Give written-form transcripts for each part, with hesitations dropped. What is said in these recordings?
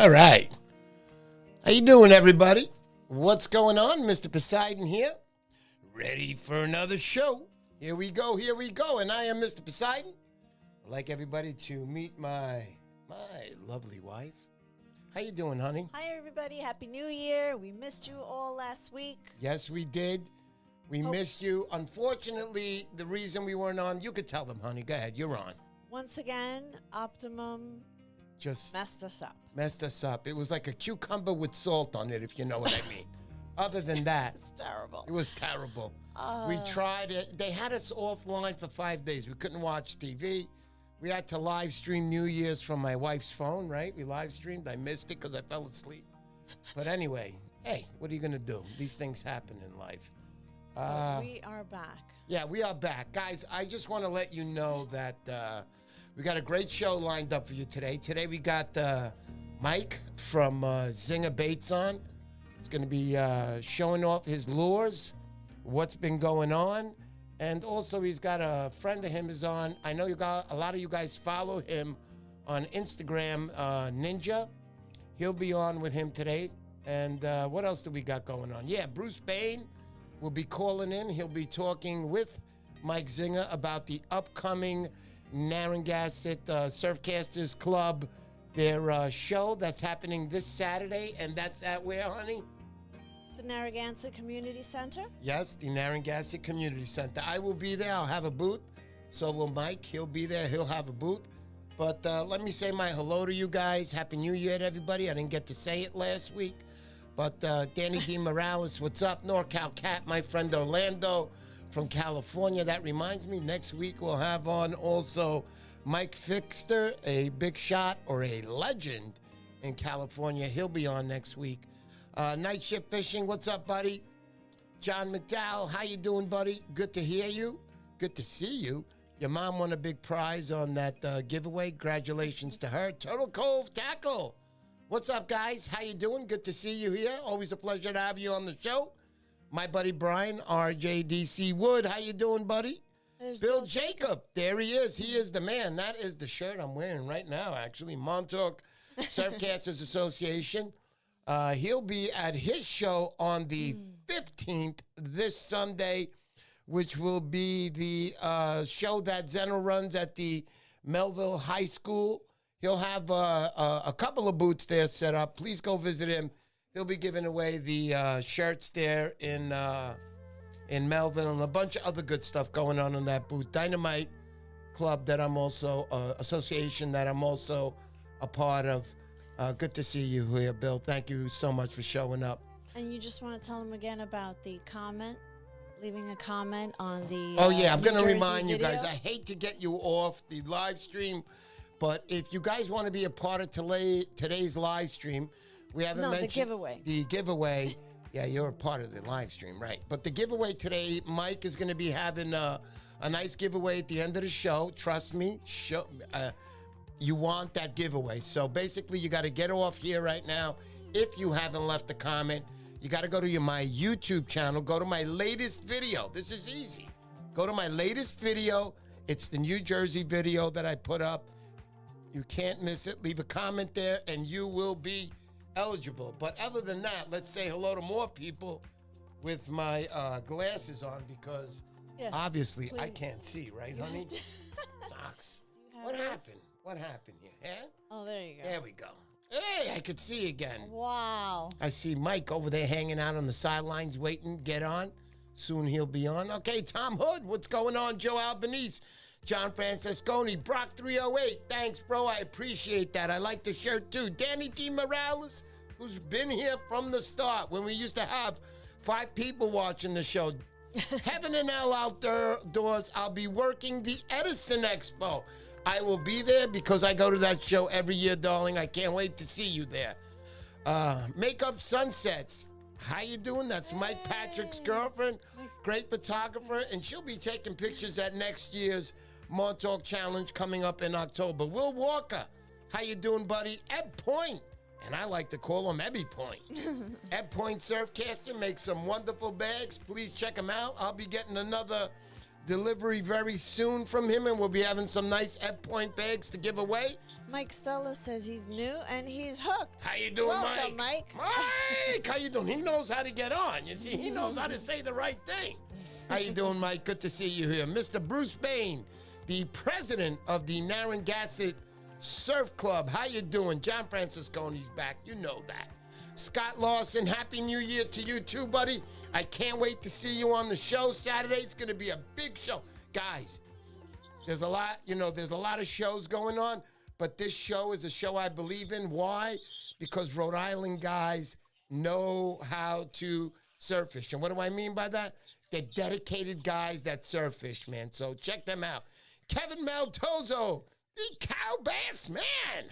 All right. How you doing, everybody? What's going on? Mr. Poseidon here. Ready for another show. Here we go. And I am Mr. Poseidon. I'd like everybody to meet my lovely wife. How you doing, honey? Hi, everybody. Happy New Year. We missed you all last week. Yes, we did. We missed you. Unfortunately, the reason we weren't on, you could tell them, honey. Go ahead. You're on. Once again, Optimum Just messed us up. It was like a cucumber with salt on it, if you know what I mean. Other than that, It's terrible. it was terrible. We tried it. They had us offline for 5 days. We couldn't watch TV. We had to live stream New Year's from my wife's phone, right? We live streamed. I missed it because I fell asleep. But anyway, hey, what are you going to do? These things happen in life. We are back. Yeah, we are back. Guys, I just want to let you know that we got a great show lined up for you today. Today we got Mike from Zinger Baits on. He's going to be showing off his lures, what's been going on. And also he's got a friend of him is on. I know a lot of you guys follow him on Instagram, Ninja. He'll be on with him today. And what else do we got going on? Yeah, Bruce Bain will be calling in. He'll be talking with Mike Zinger about the upcoming Narragansett Surfcasters Club, their show that's happening this Saturday. And that's at where, honey? The Narragansett Community Center. Yes, the Narragansett Community Center. I will be there. I'll have a booth. So will Mike. He'll be there. He'll have a booth. But let me say my hello to you guys. Happy New Year to everybody. I didn't get to say it last week. But Danny D. Morales, what's up? NorCal Cat, my friend Orlando from California. That reminds me, next week we'll have on also Mike Fixter, a big shot or a legend in California. He'll be on next week. Night Shift Fishing, what's up, buddy? John McDowell, how you doing, buddy? Good to hear you. Good to see you. Your mom won a big prize on that giveaway. Congratulations to her. Turtle Cove Tackle. What's up, guys? How you doing? Good to see you here. Always a pleasure to have you on the show. My buddy Brian, RJDC Wood. How you doing, buddy? There's Bill Jacob. There he is. He is the man. That is the shirt I'm wearing right now, actually. Montauk Surfcasters Association. He'll be at his show on the 15th, this Sunday, which will be the show that Zeno runs at the Melville High School. He'll have a couple of booths there set up. Please go visit him. He'll be giving away the shirts there in Melville and a bunch of other good stuff going on in that booth. Dynamite Club that I'm also, association that I'm also a part of. Good to see you here, Bill. Thank you so much for showing up. And you just want to tell them again about the comment, leaving a comment on the Oh, yeah, I'm going to New remind Jersey you guys, video. I hate to get you off the live stream, but if you guys want to be a part of today's live stream, we haven't mentioned the giveaway. The giveaway. Yeah, you're a part of the live stream, right? But the giveaway today, Mike is going to be having a nice giveaway at the end of the show. Trust me, you want that giveaway. So basically, you got to get off here right now. If you haven't left a comment, you got to go to my YouTube channel. Go to my latest video. This is easy. Go to my latest video. It's the New Jersey video that I put up. You can't miss it. Leave a comment there, and you will be eligible. But other than that, let's say hello to more people with my glasses on because obviously I can't see, right, honey? Socks. What happened? What happened here? Huh? Oh, there you go. There we go. Hey, I could see again. Wow. I see Mike over there hanging out on the sidelines waiting to get on. Soon he'll be on. Okay, Tom Hood, what's going on? Joe Albanese, John Francesconi, Brock 308. Thanks, bro. I appreciate that. I like the shirt, too. Danny D. Morales, who's been here from the start when we used to have 5 people watching the show. Heaven and Hell Outdoors. I'll be working the Edison Expo. I will be there because I go to that show every year, darling. I can't wait to see you there. Makeup Sunsets. How you doing? That's Mike Patrick's girlfriend. Great photographer. And she'll be taking pictures at next year's Montauk Challenge coming up in October. Will Walker. How you doing, buddy? Ed Point. And I like to call him Ebby Point. Ed Point Surfcaster makes some wonderful bags. Please check him out. I'll be getting another delivery very soon from him, and we'll be having some nice Ed Point bags to give away. Mike Stella says he's new and he's hooked. How you doing, Welcome, Mike? Mike. Mike, how you doing? He knows how to get on. You see, he knows how to say the right thing. How you doing, Mike? Good to see you here. Mr. Bruce Bain, the president of the Narragansett Surf Club. How you doing? John Francisconi's back. You know that. Scott Lawson, Happy New Year to you too, buddy. I can't wait to see you on the show Saturday. It's going to be a big show. Guys, there's a lot of shows going on, but this show is a show I believe in. Why? Because Rhode Island guys know how to surf fish. And what do I mean by that? They're dedicated guys that surf fish, man. So check them out. Kevin Maltozo, the Cow Bass Man.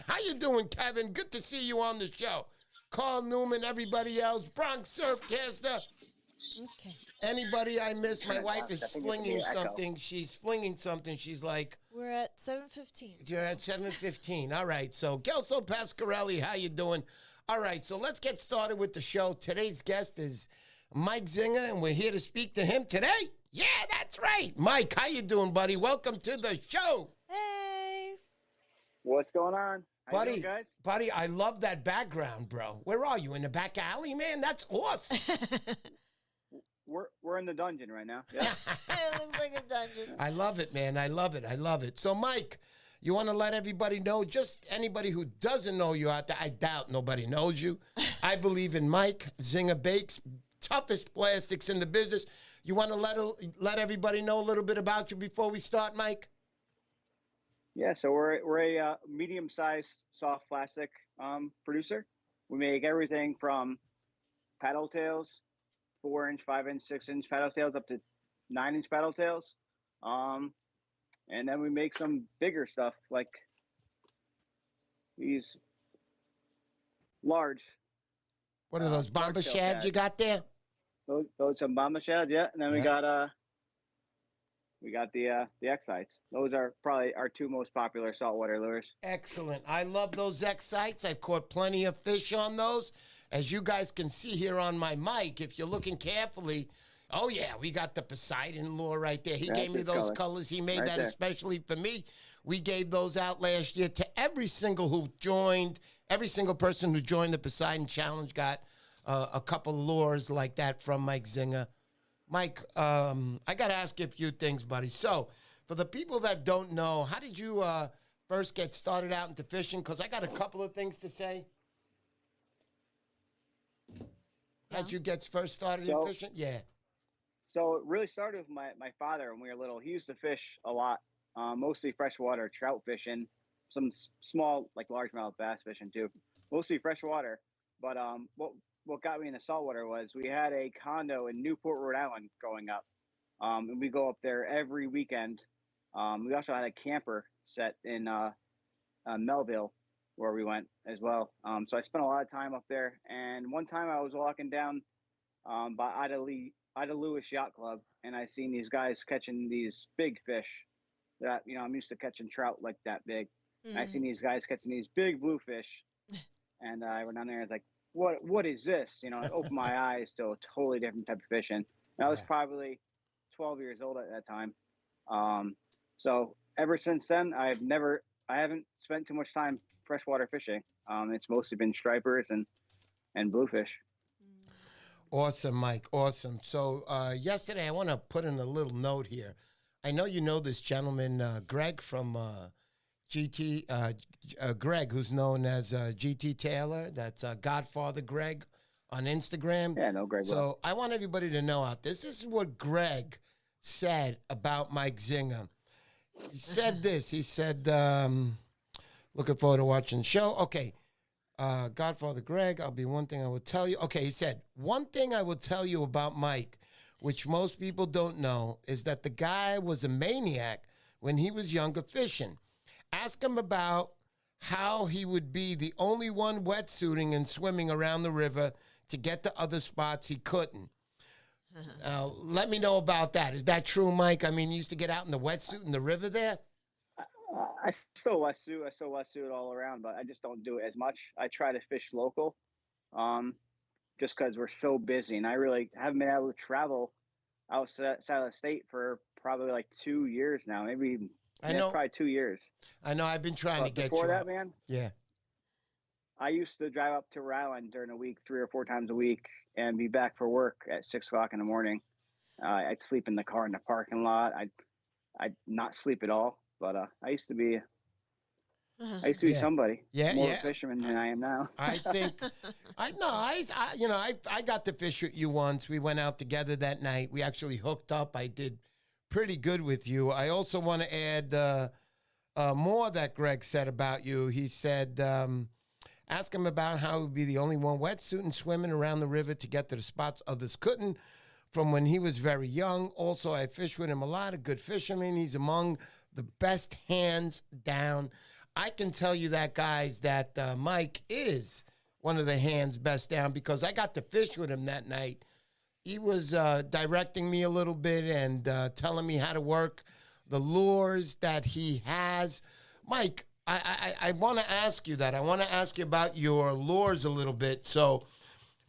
How you doing, Kevin? Good to see you on the show. Carl Newman, everybody else, Bronx Surfcaster. Okay. Anybody I miss, my wife is flinging something. She's flinging something. She's like, We're at 7:15. you're at 7:15. All right. So, Gelso Pasquarelli, how you doing? All right. So, let's get started with the show. Today's guest is Mike Zinger, and we're here to speak to him today. Yeah, that's right. Mike, how you doing, buddy? Welcome to the show. Hey. What's going on? How you Buddy, doing, guys? buddy, I love that background, bro. Where are you? In the back alley, man? That's awesome. We're in the dungeon right now. Yeah. It looks like a dungeon. I love it, man. I love it. I love it. So, Mike, you want to let everybody know, just anybody who doesn't know you out there, I doubt nobody knows you. I believe in Mike Zinger Baits, toughest plastics in the business. You want to let everybody know a little bit about you before we start, Mike? Yeah. So we're a medium-sized soft plastic producer. We make everything from paddle tails, 4-inch, 5-inch, 6-inch paddle tails, up to 9-inch paddle tails. And then we make some bigger stuff like these large. What are those bomber dark tail shads you got there? Those some bomber shads, yeah. And then we got the X-sites. Those are probably our two most popular saltwater lures. Excellent. I love those X-sites. I've caught plenty of fish on those. As you guys can see here on my mic, if you're looking carefully, oh, yeah, we got the Poseidon lure right there. He That's gave me his those color. colors. He made Right that there. especially for me. We gave those out last year to every single person who joined the Poseidon Challenge got a couple lures like that from Mike Zinger. Mike, I got to ask you a few things, buddy. So, for the people that don't know, how did you first get started out into fishing? Because I got a couple of things to say. How'd you get first started in fishing? Yeah. So it really started with my father when we were little. He used to fish a lot, mostly freshwater trout fishing, some small, like largemouth bass fishing too, mostly freshwater. But what got me into saltwater was we had a condo in Newport, Rhode Island growing up. And we go up there every weekend. We also had a camper set in Melville where we went as well. So I spent a lot of time up there. And one time I was walking down by Ida Lewis Yacht Club, and I seen these guys catching these big fish that, I'm used to catching trout like that big. And I seen these guys catching these big bluefish. And I went down there and I was like, what is this? I opened my eyes to a totally different type of fishing. And I was probably 12 years old at that time. So ever since then, I haven't spent too much time freshwater fishing. It's mostly been stripers and bluefish. Awesome, Mike. Awesome. So yesterday, I want to put in a little note here. I know you know this gentleman, Greg from GT, Greg, who's known as GT Taylor. That's Godfather Greg on Instagram. Yeah, no, Greg. So I want everybody to know out this. This is what Greg said about Mike Zinger. He said this. He said, looking forward to watching the show. Okay. Godfather Greg, I'll be one thing I will tell you. Okay, he said, one thing I will tell you about Mike, which most people don't know, is that the guy was a maniac when he was younger fishing. Ask him about how he would be the only one wetsuiting and swimming around the river to get to other spots he couldn't. Let me know about that. Is that true, Mike? I mean, you used to get out in the wetsuit in the river there? I still wetsuit. I still wetsuit all around, but I just don't do it as much. I try to fish local, just because we're so busy, and I really haven't been able to travel outside of the state for probably like 2 years now, maybe even I That's know. probably 2 years. I know. I've been trying to But get before you that, out. man, Yeah. I used to drive up to Rhode Island during the week, 3 or 4 times a week, and be back for work at 6 o'clock in the morning. I'd sleep in the car in the parking lot. I'd not sleep at all. But I used to be Yeah. somebody, Yeah. more of Yeah. a fisherman than I am now. I think I got to fish with you once. We went out together that night. We actually hooked up. I did pretty good with you. I also want to add more that Greg said about you. He said, ask him about how he would be the only one wetsuit and swimming around the river to get to the spots others couldn't from when he was very young. Also, I fished with him a lot, a good fisherman. He's among the best hands down. I can tell you that, guys, that Mike is one of the hands best down because I got to fish with him that night. He was directing me a little bit and telling me how to work the lures that he has. Mike, I want to ask you that. I want to ask you about your lures a little bit. So,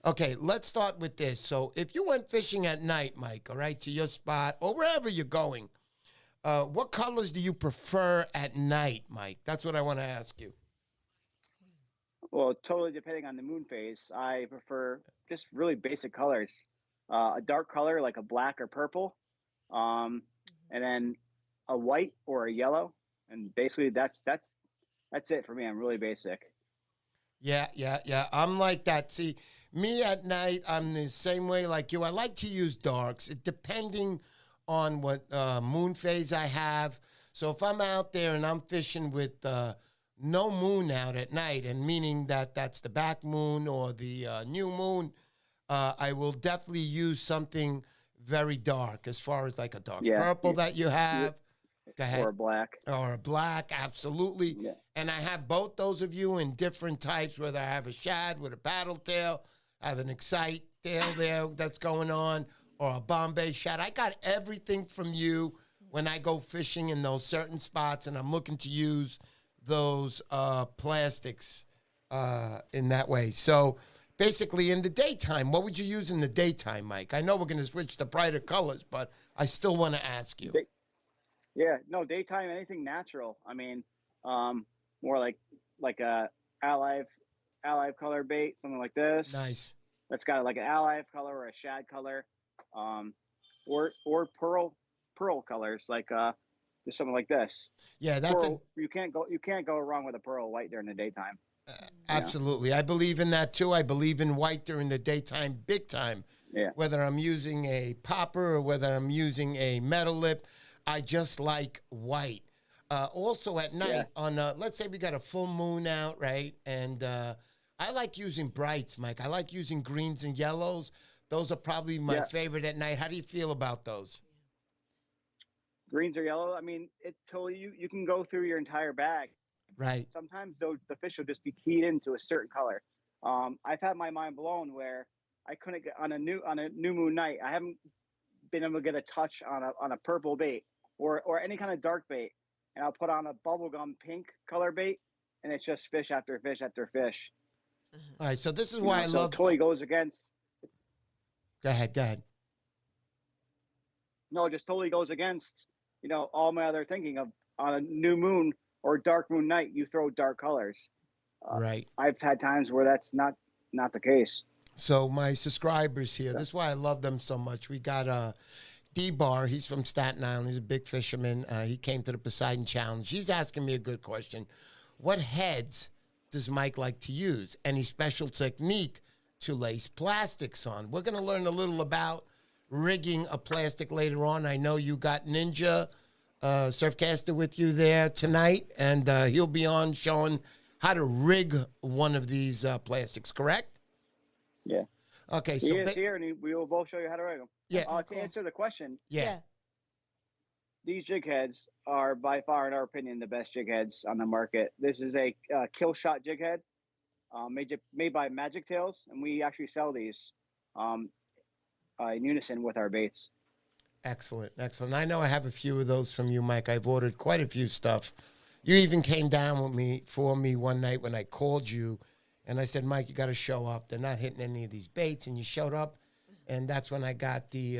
okay, let's start with this. So if you went fishing at night, Mike, all right, to your spot or wherever you're going, what colors do you prefer at night, Mike? That's what I want to ask you. Well, totally depending on the moon phase. I prefer just really basic colors. A dark color like a black or purple, and then a white or a yellow, and basically that's it for me. I'm really basic. Yeah. I'm like that. See, me at night, I'm the same way like you. I like to use darks, depending on what moon phase I have. So if I'm out there and I'm fishing with no moon out at night, and meaning that that's the back moon or the new moon, I will definitely use something very dark as far as like a dark Yeah, purple that you have. Go ahead. or a black. Or a black, absolutely. Yeah, And I have both those of you in different types, whether I have a shad with a paddle tail, I have an excite tail there that's going on, or a Bombay shad. I got everything from you when I go fishing in those certain spots, and I'm looking to use those plastics in that way. So basically, in the daytime, what would you use in the daytime, Mike? I know we're going to switch to brighter colors, but I still want to ask you. yeah. No, daytime anything natural. I mean, more like a alive color bait, something like this. Nice. That's got like an alive color or a shad color, or pearl colors like just something like this. Yeah, that's Pearl, you can't go wrong with a pearl white during the daytime. absolutely. I believe in that too. I believe in white during the daytime, big time. Yeah. Whether I'm using a popper or whether I'm using a metal lip, I just like white. Also at night, on let's say we got a full moon out, right? And I like using brights, Mike. I like using greens and yellows. Those are probably my favorite at night. How do you feel about those? Greens or yellow. I mean, it totally you can go through your entire bag. Right. Sometimes though the fish will just be keyed into a certain color. I've had my mind blown where I couldn't get on a new moon night. I haven't been able to get a touch on a purple bait or any kind of dark bait, and I'll put on a bubblegum pink color bait, and it's just fish after fish after fish. All right. So this is why I so love. it totally goes against. Go ahead. Go ahead. No, it just totally goes against all my other thinking of on a new moon or dark moon night. You throw dark colors. Right. I've had times where that's not the case. So my subscribers here, this is why I love them so much. We got D-Bar. He's from Staten Island. He's a big fisherman. He came to the Poseidon Challenge. He's asking me a good question. What heads does Mike like to use? Any special technique to lace plastics on? We're going to learn a little about rigging a plastic later on. I know you got Ninja Surfcaster with you there tonight, and he'll be on showing how to rig one of these plastics, correct? Yeah. Okay. He So is here, and we will both show you how to rig them. Yeah. To answer the question, yeah. these jig heads are by far, in our opinion, the best jig heads on the market. This is a kill shot jig head made by Magic Tails, and we actually sell these in unison with our baits. Excellent. I know I have a few of those from you, Mike. I've ordered quite a few stuff. You even came down for me one night when I called you, and I said, Mike, you got to show up. They're not hitting any of these baits, and you showed up, and that's when I got the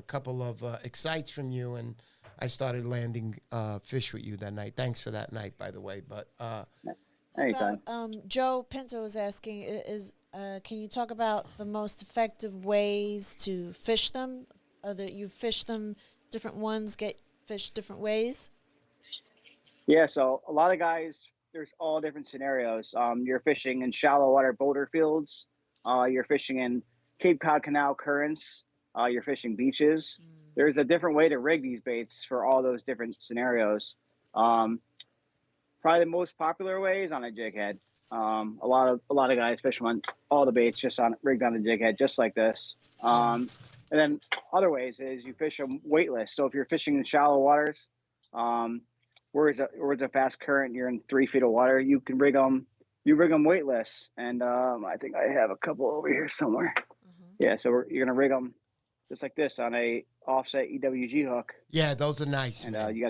couple of excites from you, and I started landing fish with you that night. Thanks for that night, by the way. But Anytime. Joe Pinto is asking, can you talk about the most effective ways to fish them? That you fish them, different ones get fished different ways? Yeah, so a lot of guys, there's all different scenarios. You're fishing in shallow water boulder fields. You're fishing in Cape Cod Canal currents. You're fishing beaches. There's a different way to rig these baits for all those different scenarios. Probably the most popular way is on a jig head. A lot of guys fish on all the baits just on rigged on a jig head, just like this. And then other ways is you fish them weightless. So if you're fishing in shallow waters, where it's a fast current, you're in 3 feet of water, you can rig them. You rig them weightless, and I think I have a couple over here somewhere. Yeah, so you're gonna rig them just like this on a offset EWG hook. Yeah, those are nice. And man. you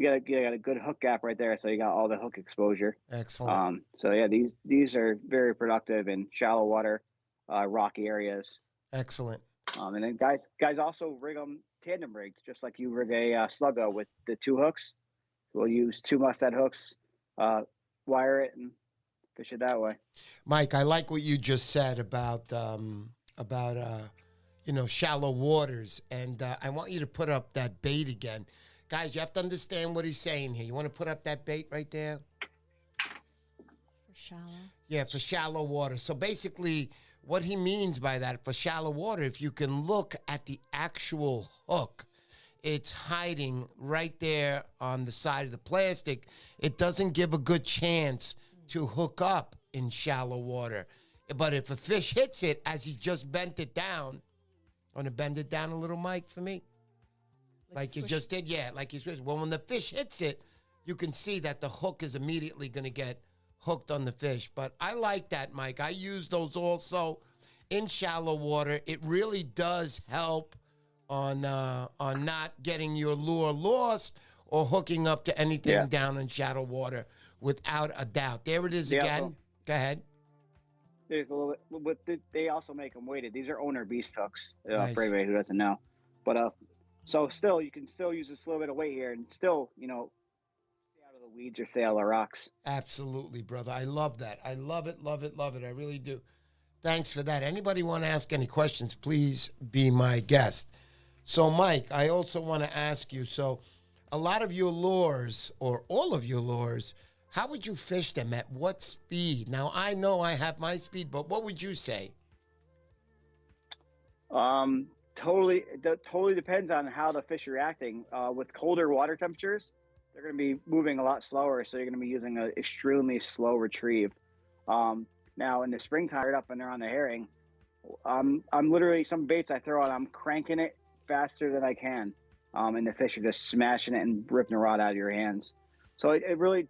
got a good hook gap right there, so you got all the hook exposure. Excellent. So yeah, these are very productive in shallow water, rocky areas. Excellent. And then guys also rig them tandem rigged, just like you rig a sluggo with the 2 hooks. We'll use 2 mustad hooks, wire it, and fish it that way. Mike, I like what you just said about shallow waters, and I want you to put up that bait again. Guys, you have to understand what he's saying here. You want to put up that bait right there? For shallow? Yeah, for shallow water. So basically, what he means by that, for shallow water, if you can look at the actual hook, it's hiding right there on the side of the plastic. It doesn't give a good chance to hook up in shallow water. But if a fish hits it as he just bent it down, want to bend it down a little, Mike, for me? Like you just did? Yeah, like you switched. Well, when the fish hits it, you can see that the hook is immediately going to get hooked on the fish. But I like that, Mike. I use those also in shallow water. It really does help on not getting your lure lost or hooking up to anything down in shallow water, without a doubt. There it is again. Go ahead. There's a little bit, but they also make them weighted. These are owner beast hooks. Nice. For anybody who doesn't know, but so still you can still use this little bit of weight here and still stay out of the weeds or stay out of the rocks. Absolutely, brother. I love that. I love it, love it, love it. I really do. Thanks for that. Anybody want to ask any questions, please be my guest. So, Mike, I also want to ask you, so a lot of your lures, or all of your lures, how would you fish them? At what speed? Now, I know I have my speed, but what would you say? Totally depends on how the fish are reacting. With colder water temperatures, they're going to be moving a lot slower, so you're going to be using an extremely slow retrieve. Now, in the springtime, right up when they're on the herring, I'm literally, some baits I throw out, I'm cranking it faster than I can, and the fish are just smashing it and ripping the rod out of your hands. So it really,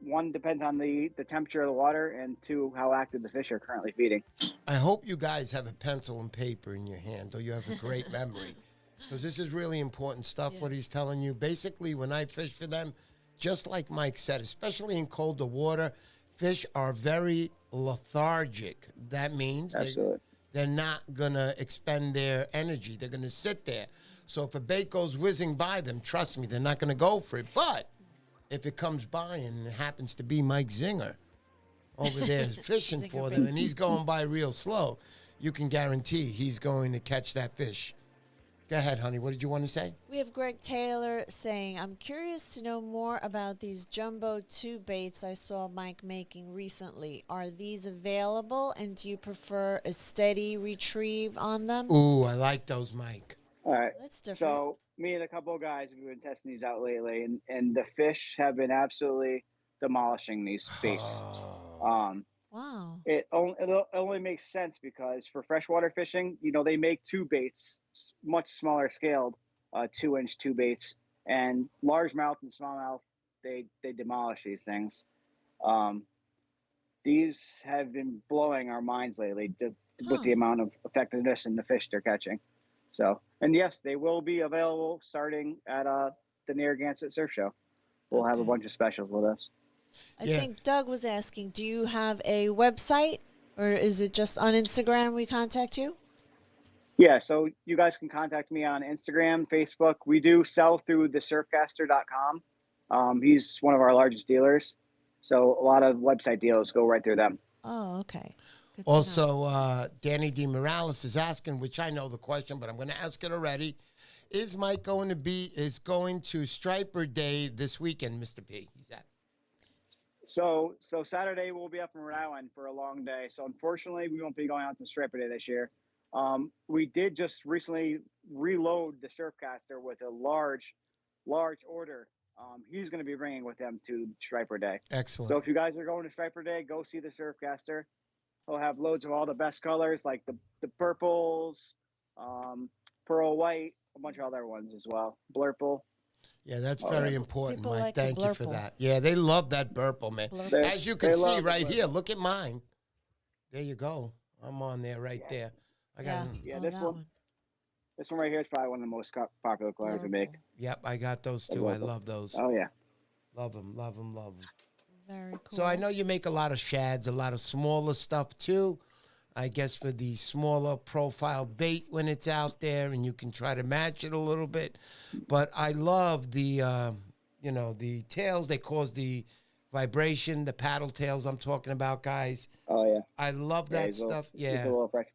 one, depends on the temperature of the water, and 2, how active the fish are currently feeding. I hope you guys have a pencil and paper in your hand, or you have a great memory, because this is really important stuff, what he's telling you. Basically, when I fish for them, just like Mike said, especially in colder water, fish are very lethargic. That means they're not going to expend their energy. They're going to sit there. So if a bait goes whizzing by them, trust me, they're not going to go for it. But if it comes by and it happens to be Mike Zinger over there fishing for them, and he's going by real slow, you can guarantee he's going to catch that fish. Go ahead, honey. What did you want to say? We have Greg Taylor saying, I'm curious to know more about these jumbo tube baits I saw Mike making recently. Are these available, and do you prefer a steady retrieve on them? Ooh, I like those, Mike. All right. That's different. So me and a couple of guys have been testing these out lately, and the fish have been absolutely demolishing these baits. Wow. It only makes sense because for freshwater fishing, they make tube baits, much smaller scaled, 2-inch tube baits, and largemouth and smallmouth, they demolish these things. These have been blowing our minds lately with the amount of effectiveness in the fish they're catching. So, and yes, they will be available starting at the Narragansett Surf Show. We'll have a bunch of specials with us. I think Doug was asking, do you have a website, or is it just on Instagram we contact you? Yeah, so you guys can contact me on Instagram, Facebook. We do sell through the surfcaster.com. He's one of our largest dealers. So a lot of website deals go right through them. Oh, okay. Good to know. Also, Danny D. Morales is asking, which I know the question, but I'm going to ask it already. Is Mike going to Striper Day this weekend, Mr. P? He's at. So Saturday we'll be up in Rhode Island for a long day. So unfortunately, we won't be going out to Striper Day this year. We did just recently reload the Surfcaster with a large order. He's going to be bringing with him to Striper Day. Excellent. So if you guys are going to Striper Day, go see the Surfcaster. He'll have loads of all the best colors, like the purples, pearl white, a bunch of other ones as well. Blurple. Yeah, that's very important, People Mike. like the Thank you for blurple. that. Yeah, they love that Burple, man. Blurple. As you can see right here, look at mine. There you go. I'm on there right there. I got Yeah, Oh, this that one. This one right here is probably one of the most popular colors we make. Yep, I got those too. I love those. Oh yeah. Love them, love them, love them. Very cool. So I know you make a lot of shads, a lot of smaller stuff too. I guess for the smaller profile bait when it's out there, and you can try to match it a little bit. But I love the, the tails. They cause the vibration, the paddle tails I'm talking about, guys. Oh yeah. I love that stuff. He's Yeah. a little fresh.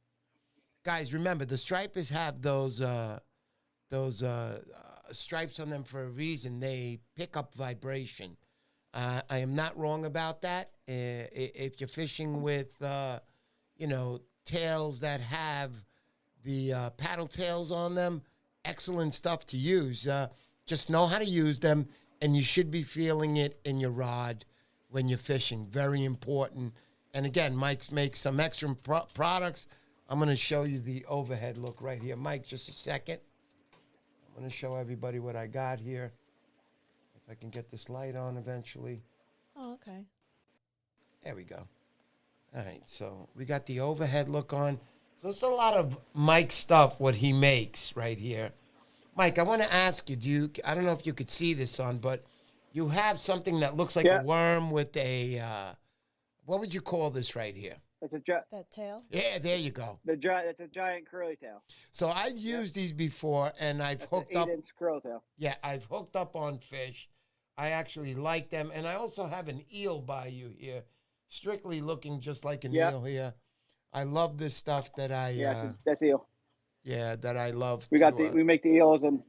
Guys, remember, the stripers have those stripes on them for a reason. They pick up vibration. I am not wrong about that. If you're fishing with, tails that have the paddle tails on them, excellent stuff to use. Just know how to use them, and you should be feeling it in your rod when you're fishing. Very important. And again, Mike's makes some extra products. I'm going to show you the overhead look right here. Mike, just a second. I'm going to show everybody what I got here. If I can get this light on eventually. Oh, okay. There we go. All right, so we got the overhead look on. So it's a lot of Mike stuff, what he makes right here. Mike, I want to ask you, I don't know if you could see this on, but you have something that looks like a worm with a, what would you call this right here? It's a That tail? Yeah, there you go. It's a giant curly tail. So I've used these before, and I've That's hooked an up. 8-inch curl tail. Yeah, I've hooked up on fish. I actually like them, and I also have an eel by you here, strictly looking just like an eel here. I love this stuff that I. Yeah, that's eel. Yeah, that I love. We make the eels and.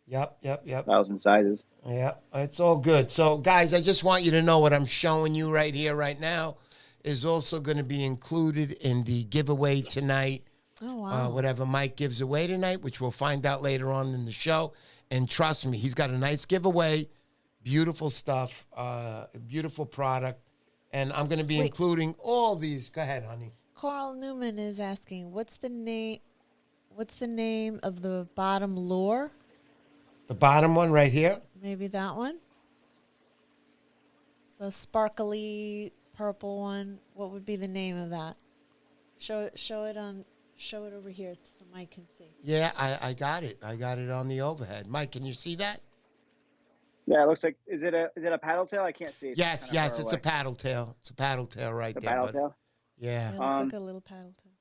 Yep. 1,000 sizes. Yeah, it's all good. So, guys, I just want you to know what I'm showing you right here, right now, is also going to be included in the giveaway tonight. Oh, wow. Whatever Mike gives away tonight, which we'll find out later on in the show. And trust me, he's got a nice giveaway. Beautiful stuff. Beautiful product. And I'm going to be including all these. Go ahead, honey. Carl Newman is asking, what's the name of the bottom lure? The bottom one right here. Maybe that one? So sparkly purple one. What would be the name of that? Show it over here so Mike can see. Yeah, I got it. I got it on the overhead. Mike, can you see that? Yeah, it looks like. Is it a paddle tail? I can't see. Yes, it's a paddle tail. It's a paddle tail right there. Paddle tail. Yeah. It looks like a little paddle tail.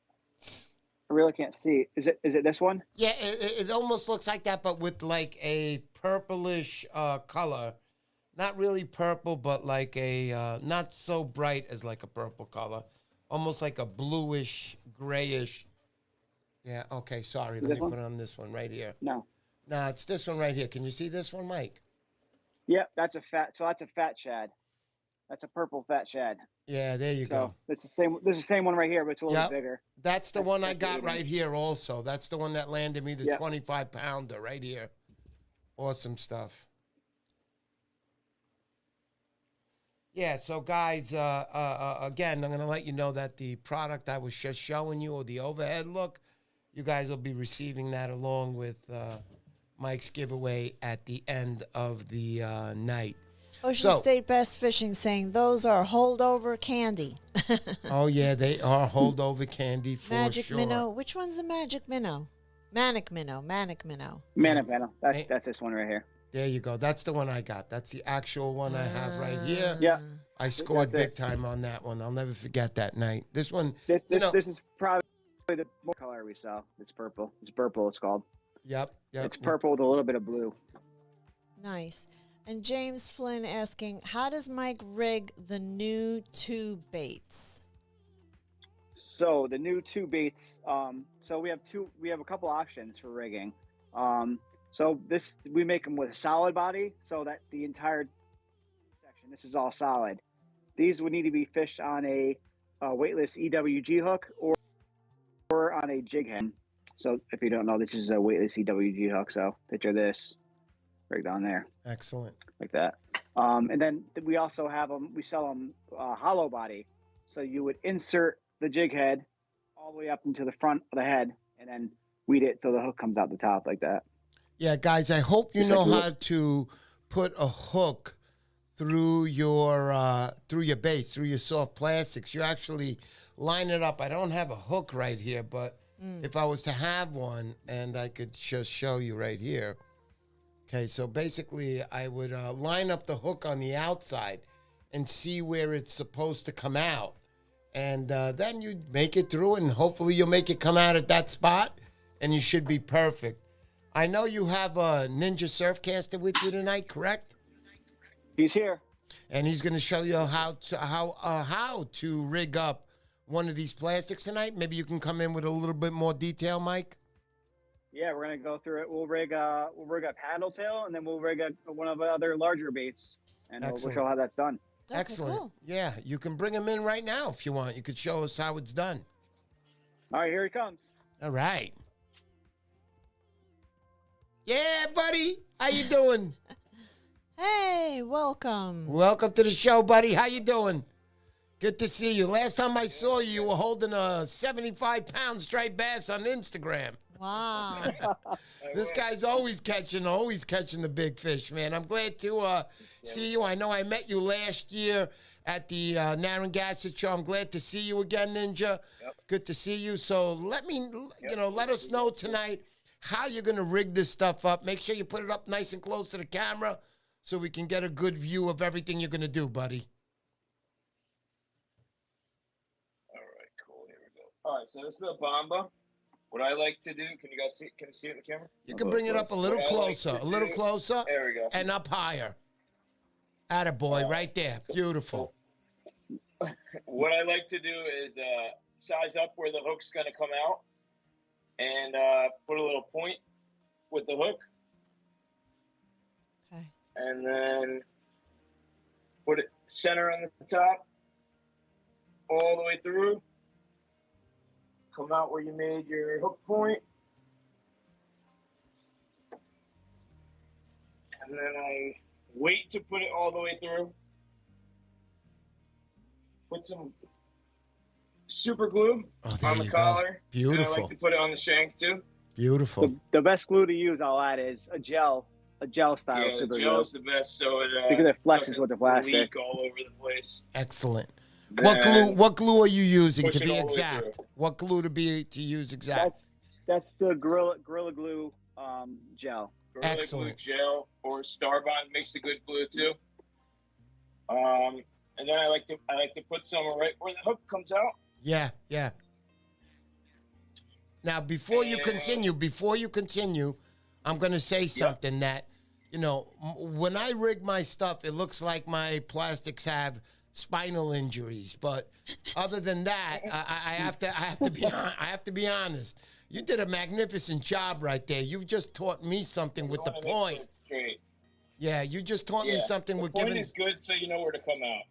I really can't see. Is it this one? Yeah, it almost looks like that, but with like a purplish color. Not really purple, but like a not so bright as like a purple color. Almost like a bluish, grayish. Yeah, okay, sorry. Let me put on this one right here. No, it's this one right here. Can you see this one, Mike? Yep, that's a fat shad. That's a purple fat shad. Yeah, there you go. It's the same. There's the same one right here, but it's a little bit bigger. That's the one I got right here also. That's the one that landed me the 25-pounder right here. Awesome stuff. Yeah, so guys, again, I'm going to let you know that the product I was just showing you, or the overhead look, you guys will be receiving that along with Mike's giveaway at the end of the night. Ocean State Best Fishing saying those are holdover candy. Oh, yeah, they are holdover candy for Magic sure. Minnow. Which one's the Magic Minnow? Manic Minnow. Manic Minnow. That's this one right here. There you go. That's the one I got. That's the actual one I have right here. Yeah. I scored That's big time on that one. I'll never forget that night. This one, This you know, this is probably the more color we sell. It's purple. It's purple. It's called. yep. It's purple with a little bit of blue. Nice. And James Flynn asking, how does Mike rig the new tube baits? So the new two baits. So we have a couple options for rigging. So we make them with a solid body, so that the entire section, this is all solid. These would need to be fished on a weightless EWG hook or on a jig head. So if you don't know, this is a weightless EWG hook. So picture this right down there. Excellent. Like that. And then we also have them, we sell them hollow body. So you would insert the jig head all the way up into the front of the head and then weed it so the hook comes out the top like that. Yeah, guys, I hope you know how to put a hook through your baits, through your soft plastics. You actually line it up. I don't have a hook right here, but if I was to have one, and I could just show you right here. Okay, so basically I would line up the hook on the outside and see where it's supposed to come out. And then you make it through, and hopefully you'll make it come out at that spot, and you should be perfect. I know you have a Ninja Surfcaster with you tonight, correct? He's here. And he's going to show you how to rig up one of these plastics tonight. Maybe you can come in with a little bit more detail, Mike. Yeah, we're gonna go through it. We'll rig a paddle tail, and then we'll rig one of the other larger baits, and we'll show how that's done. Okay, Excellent. cool. Yeah, you can bring him in right now if you want. You could show us how it's done. All right, here he comes. All right. Yeah, buddy. How you doing? Hey, welcome. Welcome to the show, buddy. How you doing? Good to see you. Last time I saw you, you were holding a 75-pound striped bass on Instagram. Wow. This guy's always catching the big fish, man. I'm glad to see you. I know I met you last year at the Narragansett show. I'm glad to see you again, Ninja. Yep. Good to see you. So let us know tonight how you're going to rig this stuff up. Make sure you put it up nice and close to the camera so we can get a good view of everything you're going to do, buddy. All right, cool. Here we go. All right, so this is a bomba. What I like to do, can you guys see? Can you see it in the camera? You can bring it up a little closer, There we go. and up higher. Attaboy, right there. Beautiful. What I like to do is size up where the hook's going to come out and put a little point with the hook. Okay. And then put it center on the top all the way through. Come out where you made your hook point. And then I wait to put it all the way through. Put some super glue on the collar. Beautiful. And I like to put it on the shank too. Beautiful. The best glue to use, I'll add, is a gel style Yeah, super the glue. gel's the best, so it Because it flexes doesn't with the plastic. leak all over the place. Excellent. Then What glue are you using push to it be all the way exact? through. What glue to use exact? That's the Gorilla Glue gel. Gorilla Excellent. Glue gel or Starbond makes a good glue too. And then I like to put some right where the hook comes out. Yeah. Now, before you continue, I'm going to say something that, when I rig my stuff, it looks like my plastics have spinal injuries. But other than that, I have to be honest. You did a magnificent job right there. You've just taught me something with the point. Yeah, you just taught me something with giving. giving. The point is good, so you know where to come out.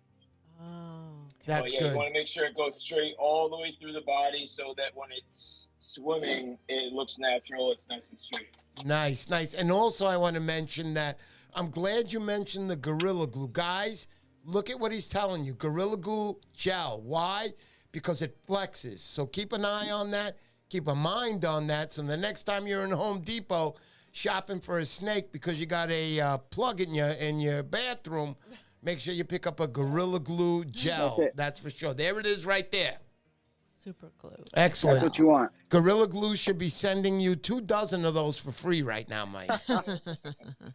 Oh, okay. That's You good. want to make sure it goes straight all the way through the body, so that when it's swimming, it looks natural. It's nice and straight. Nice. And also, I want to mention that I'm glad you mentioned the Gorilla Glue. Guys, look at what he's telling you. Gorilla Glue gel. Why? Because it flexes. So keep an eye on that. Keep a mind on that. So the next time you're in Home Depot shopping for a snake because you got a plug in your bathroom, make sure you pick up a Gorilla Glue gel. That's for sure. There it is right there. Super glue. Excellent. That's what you want. Gorilla Glue should be sending you 24 of those for free right now, Mike.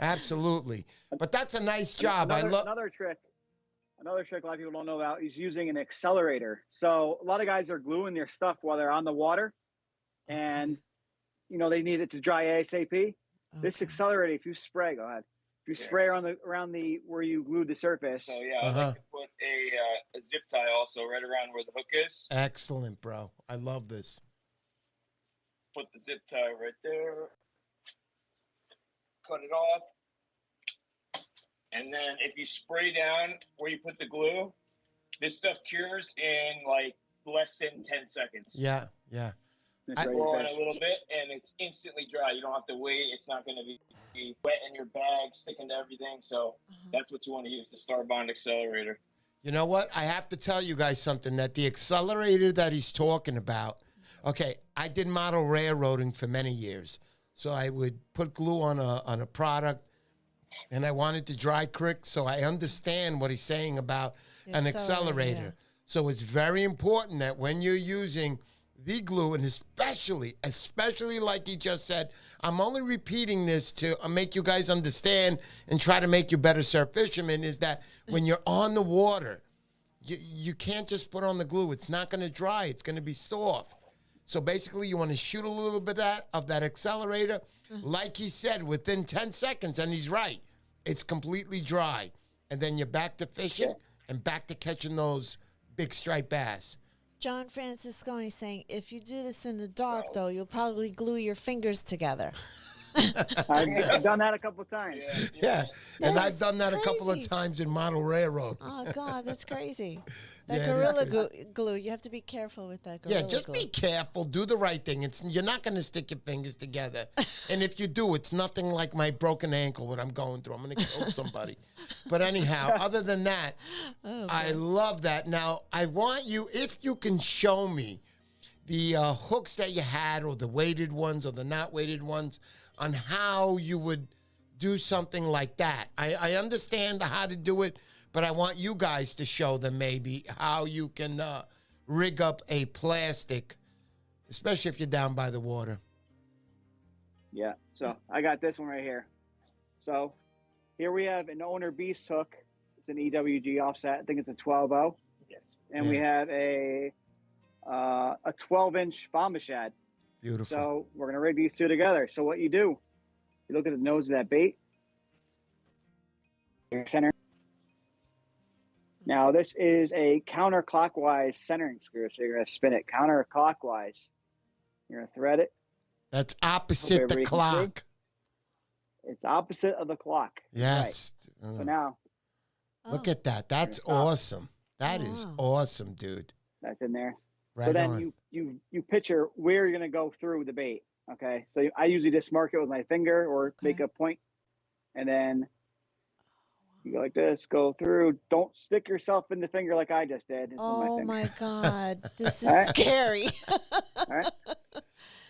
Absolutely. But that's a nice job. Another another trick a lot of people don't know about is using an accelerator. So a lot of guys are gluing their stuff while they're on the water, and they need it to dry ASAP. This accelerator, if you spray, go ahead. If you spray around the where you glued the surface. So yeah, I like to put a zip tie also right around where the hook is. Excellent, bro. I love this. Put the zip tie right there. Cut it off. And then if you spray down where you put the glue, this stuff cures in like less than 10 seconds. Yeah. I Roll in a little bit, and it's instantly dry. You don't have to wait. It's not going to be wet in your bag, sticking to everything. So that's what you want to use, the Starbond accelerator. You know what? I have to tell you guys something, that the accelerator that he's talking about, okay, I did model railroading for many years. So I would put glue on a product, and I wanted to dry quick, so I understand what he's saying about an accelerator. Yeah. So it's very important that when you're using the glue, and especially like he just said, I'm only repeating this to make you guys understand and try to make you better surf fishermen, is that when you're on the water, you can't just put on the glue. It's not going to dry. It's going to be soft. So basically, you want to shoot a little bit of that accelerator. Like he said, within 10 seconds, and he's right, it's completely dry. And then you're back to fishing and back to catching those big striped bass. John Francisconi saying, if you do this in the dark, though, you'll probably glue your fingers together. I've done that a couple of times. Yeah. And I've done that crazy. a couple of times in model railroad. Oh, God, that's crazy. That Gorilla glue, you have to be careful with that Gorilla glue. Yeah, just be careful. Do the right thing. You're not going to stick your fingers together. And if you do, it's nothing like my broken ankle, what I'm going through. I'm going to kill somebody. But anyhow, other than that, I love that. Now, I want you, if you can show me the hooks that you had, or the weighted ones or the not weighted ones, on how you would do something like that. I understand how to do it, but I want you guys to show them maybe how you can rig up a plastic, especially if you're down by the water. Yeah, so I got this one right here. So here we have an Owner Beast hook. It's an EWG offset. I think it's a 12-0. And we have a 12-inch bomba shad. Beautiful. So we're going to rig these two together. So what you do, you look at the nose of that bait. Your center. Now this is a counterclockwise centering screw. So you're going to spin it counterclockwise. You're going to thread it. That's opposite the clock. It's opposite of the clock. Yes. Right. So now. Look at that. That's awesome. That is awesome, dude. That's in there. Right so then on. you picture where you're going to go through the bait. Okay. So I usually just mark it with my finger or make a point, and then you go like this, go through. Don't stick yourself in the finger like I just did. Oh my God. This is scary. All right.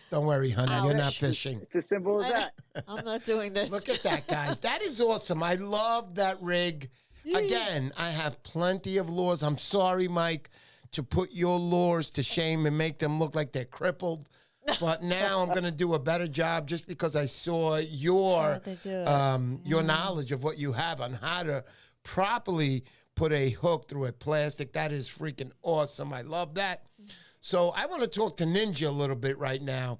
Don't worry, honey. You're not fishing. It's as simple as that. I'm not doing this. Look at that, guys. That is awesome. I love that rig. Again, I have plenty of lures. I'm sorry, Mike, to put your lures to shame and make them look like they're crippled. But now I'm going to do a better job, just because I saw your knowledge of what you have on how to properly put a hook through a plastic. That is freaking awesome. I love that. So I want to talk to Ninja a little bit right now.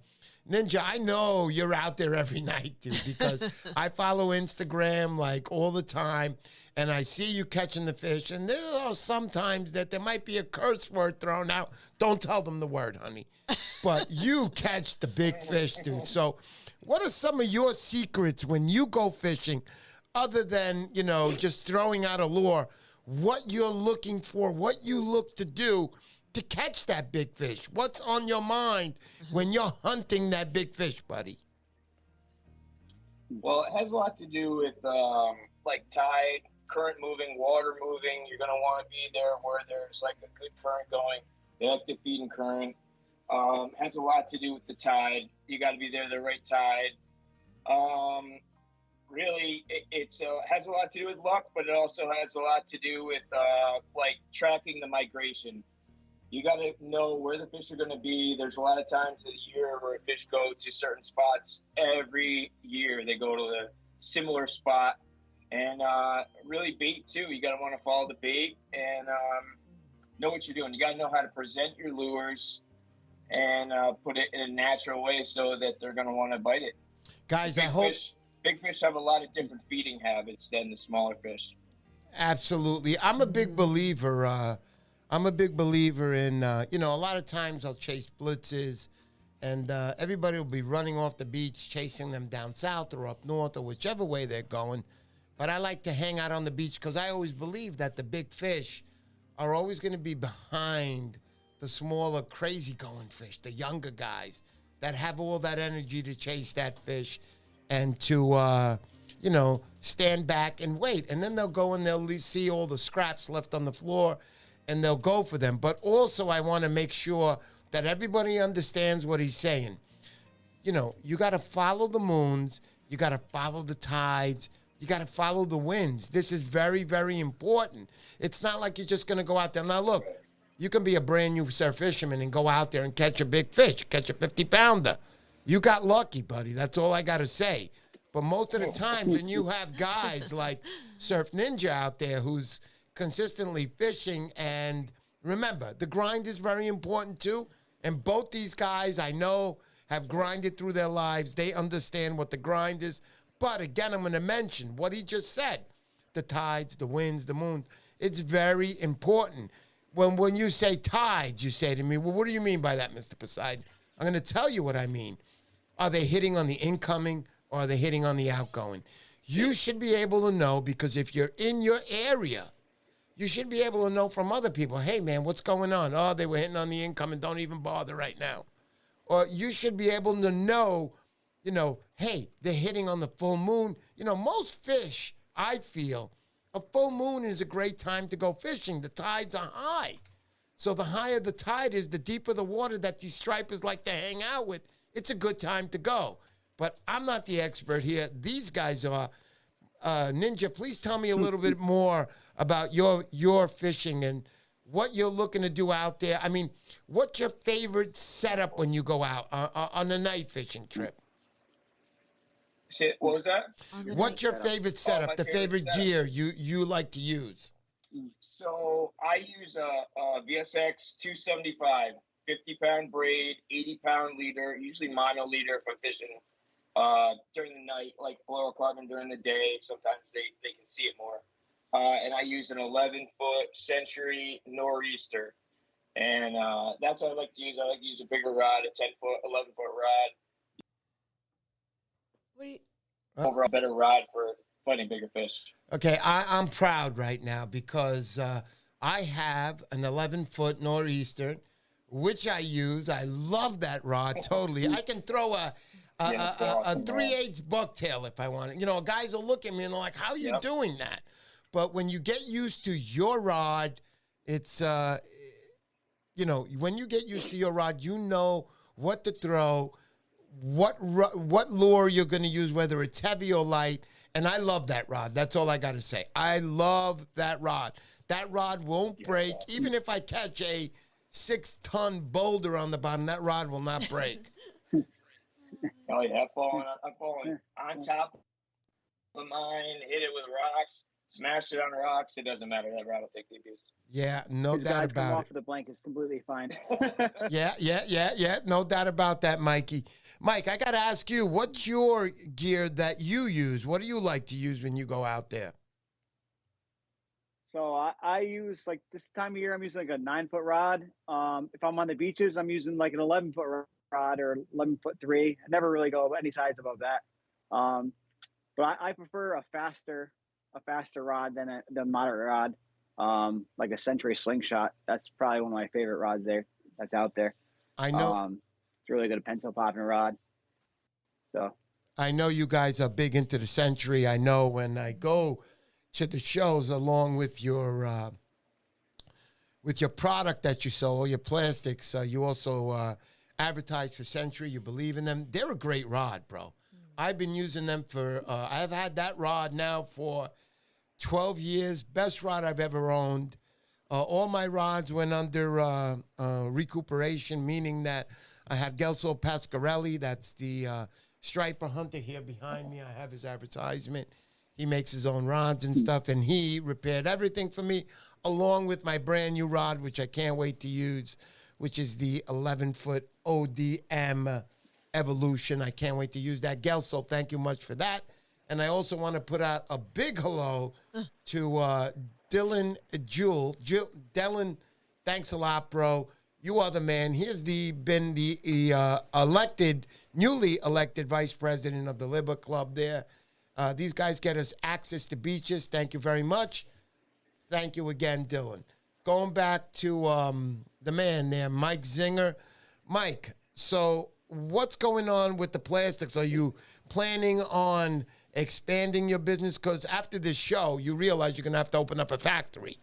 Ninja, I know you're out there every night, dude, because I follow Instagram like all the time, and I see you catching the fish, and there are sometimes that there might be a curse word thrown out. Don't tell them the word, honey. But you catch the big fish, dude. So what are some of your secrets when you go fishing, other than, just throwing out a lure, what you're looking for, what you look to do to catch that big fish? What's on your mind when you're hunting that big fish, buddy? Well, it has a lot to do with like tide, current moving, water moving. You're going to want to be there where there's like a good current going. They like to feed in current. Has a lot to do with the tide. You got to be there the right tide. Really, it has a lot to do with luck, but it also has a lot to do with like tracking the migration. You got to know where the fish are going to be. There's a lot of times of the year where fish go to certain spots every year. They go to the similar spot. And really bait too. You gotta want to follow the bait and know what you're doing. You gotta know how to present your lures and put it in a natural way so that they're gonna want to bite it. Guys, Big fish have a lot of different feeding habits than the smaller fish. absolutely. I'm a big believer. I'm a big believer in, a lot of times I'll chase blitzes and everybody will be running off the beach, chasing them down south or up north or whichever way they're going. But I like to hang out on the beach because I always believe that the big fish are always going to be behind the smaller, crazy-going fish, the younger guys that have all that energy to chase that fish and to, stand back and wait. And then they'll go and they'll see all the scraps left on the floor and they'll go for them. But also I want to make sure that everybody understands what he's saying. You got to follow the moons. You got to follow the tides. You got to follow the winds. This is very, very important. It's not like you're just going to go out there. Now, look, you can be a brand new surf fisherman and go out there and catch a big fish, catch a 50-pounder. You got lucky, buddy. That's all I got to say. But most of the times when you have guys like Surf Ninja out there who's consistently fishing, and remember, the grind is very important too. And both these guys I know have grinded through their lives. They understand what the grind is. But again, I'm going to mention what he just said. The tides, the winds, the moon. It's very important. When you say tides, you say to me, well, what do you mean by that, Mr. Poseidon? I'm going to tell you what I mean. Are they hitting on the incoming or are they hitting on the outgoing? You should be able to know, because if you're in your area, you should be able to know from other people, hey, man, what's going on? Oh, they were hitting on the incoming. Don't even bother right now. Or you should be able to know, hey, they're hitting on the full moon. Most fish, I feel, a full moon is a great time to go fishing. The tides are high. So the higher the tide is, the deeper the water that these stripers like to hang out with, it's a good time to go. But I'm not the expert here. These guys are. Ninja, please tell me a little bit more about your fishing and what you're looking to do out there. I mean, what's your favorite setup when you go out on a night fishing trip? What was that? What's your favorite setup, the favorite gear you like to use? So I use a VSX 275, 50-pound braid, 80-pound leader, usually mono leader if I'm fishing during the night, like fluorocarbon during the day. Sometimes they can see it more. And I use an 11-foot Century Nor'easter. And that's what I like to use. I like to use a bigger rod, a 10-foot, 11-foot rod. Overall better rod for fighting bigger fish. Okay, I'm proud right now because I have an 11-foot Nor'easter, which I use. I love that rod totally. I can throw a 3/8 bucktail if I want it. Guys will look at me and they're like, how are you doing that? But when you get used to your rod, it's, when you get used to your rod, you know what to throw, what lure you're going to use, whether it's heavy or light. And I love that rod. That's all I got to say. I love that rod. That rod won't break. Even if I catch a 6-ton boulder on the bottom, that rod will not break. Oh, yeah, I'm falling on top of mine, hit it with rocks, smash it on rocks. It doesn't matter. That rod will take the abuse. Yeah, no doubt about it. Off of the blanket's completely fine. Yeah. No doubt about that, Mikey. Mike, I got to ask you, what's your gear that you use? What do you like to use when you go out there? So I use, like, this time of year, I'm using like a 9-foot rod. If I'm on the beaches, I'm using like an 11-foot rod or 11-foot 3. I never really go any size above that. But I prefer a faster rod than a moderate rod. Like a Century Slingshot. That's probably one of my favorite rods that's out there. I know. It's really good, a pencil popping rod. So I know you guys are big into the Century. I know when I go to the shows along with your product that you sell, all your plastics, you also advertise for Century. You believe in them. They're a great rod, bro. I've been using them for, I've had that rod now for 12 years. Best rod I've ever owned. All my rods went under recuperation, meaning that I had Gelso Pasquarelli. That's the striper hunter here behind me. I have his advertisement. He makes his own rods and stuff, and he repaired everything for me, along with my brand new rod, which I can't wait to use, which is the 11-foot ODM Evolution. I can't wait to use that. Gelso, thank you much for that. And I also want to put out a big hello to Dylan Jewell. Dylan, thanks a lot, bro. You are the man. He's been the newly elected vice president of the Liber Club there. These guys get us access to beaches. Thank you very much. Thank you again, Dylan. Going back to the man there, Mike Zinger. Mike, so what's going on with the plastics? Are you planning on expanding your business? Because after this show, you realize you're going to have to open up a factory.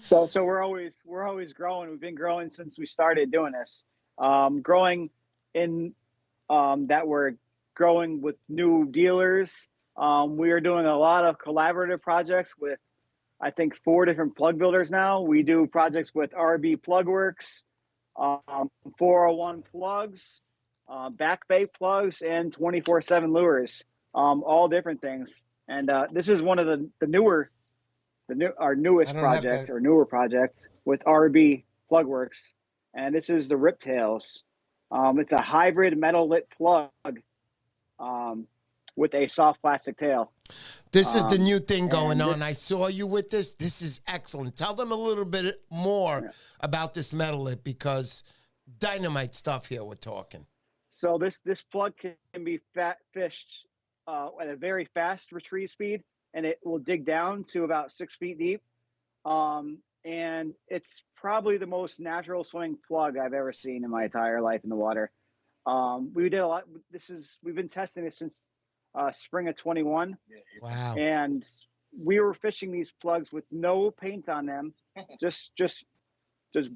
So we're always growing. We've been growing since we started doing this. Growing in that we're growing with new dealers. We are doing a lot of collaborative projects with, I think, 4 different plug builders now. We do projects with RB Plugworks, 401 Plugs, Back Bay Plugs, and 24/7 Lures. All different things. And this is one of our newest project or newer project with RB Plugworks, and this is the Riptails. It's a hybrid metal lit plug with a soft plastic tail. This is the new thing going on. I saw you with this. This is excellent. Tell them a little bit more about this metal lit, because dynamite stuff here we're talking. So this plug can be fished at a very fast retrieve speed, and it will dig down to about 6 feet deep. And it's probably the most natural swimming plug I've ever seen in my entire life in the water. We did a lot. We've been testing this since spring of 21. Wow. And we were fishing these plugs with no paint on them, just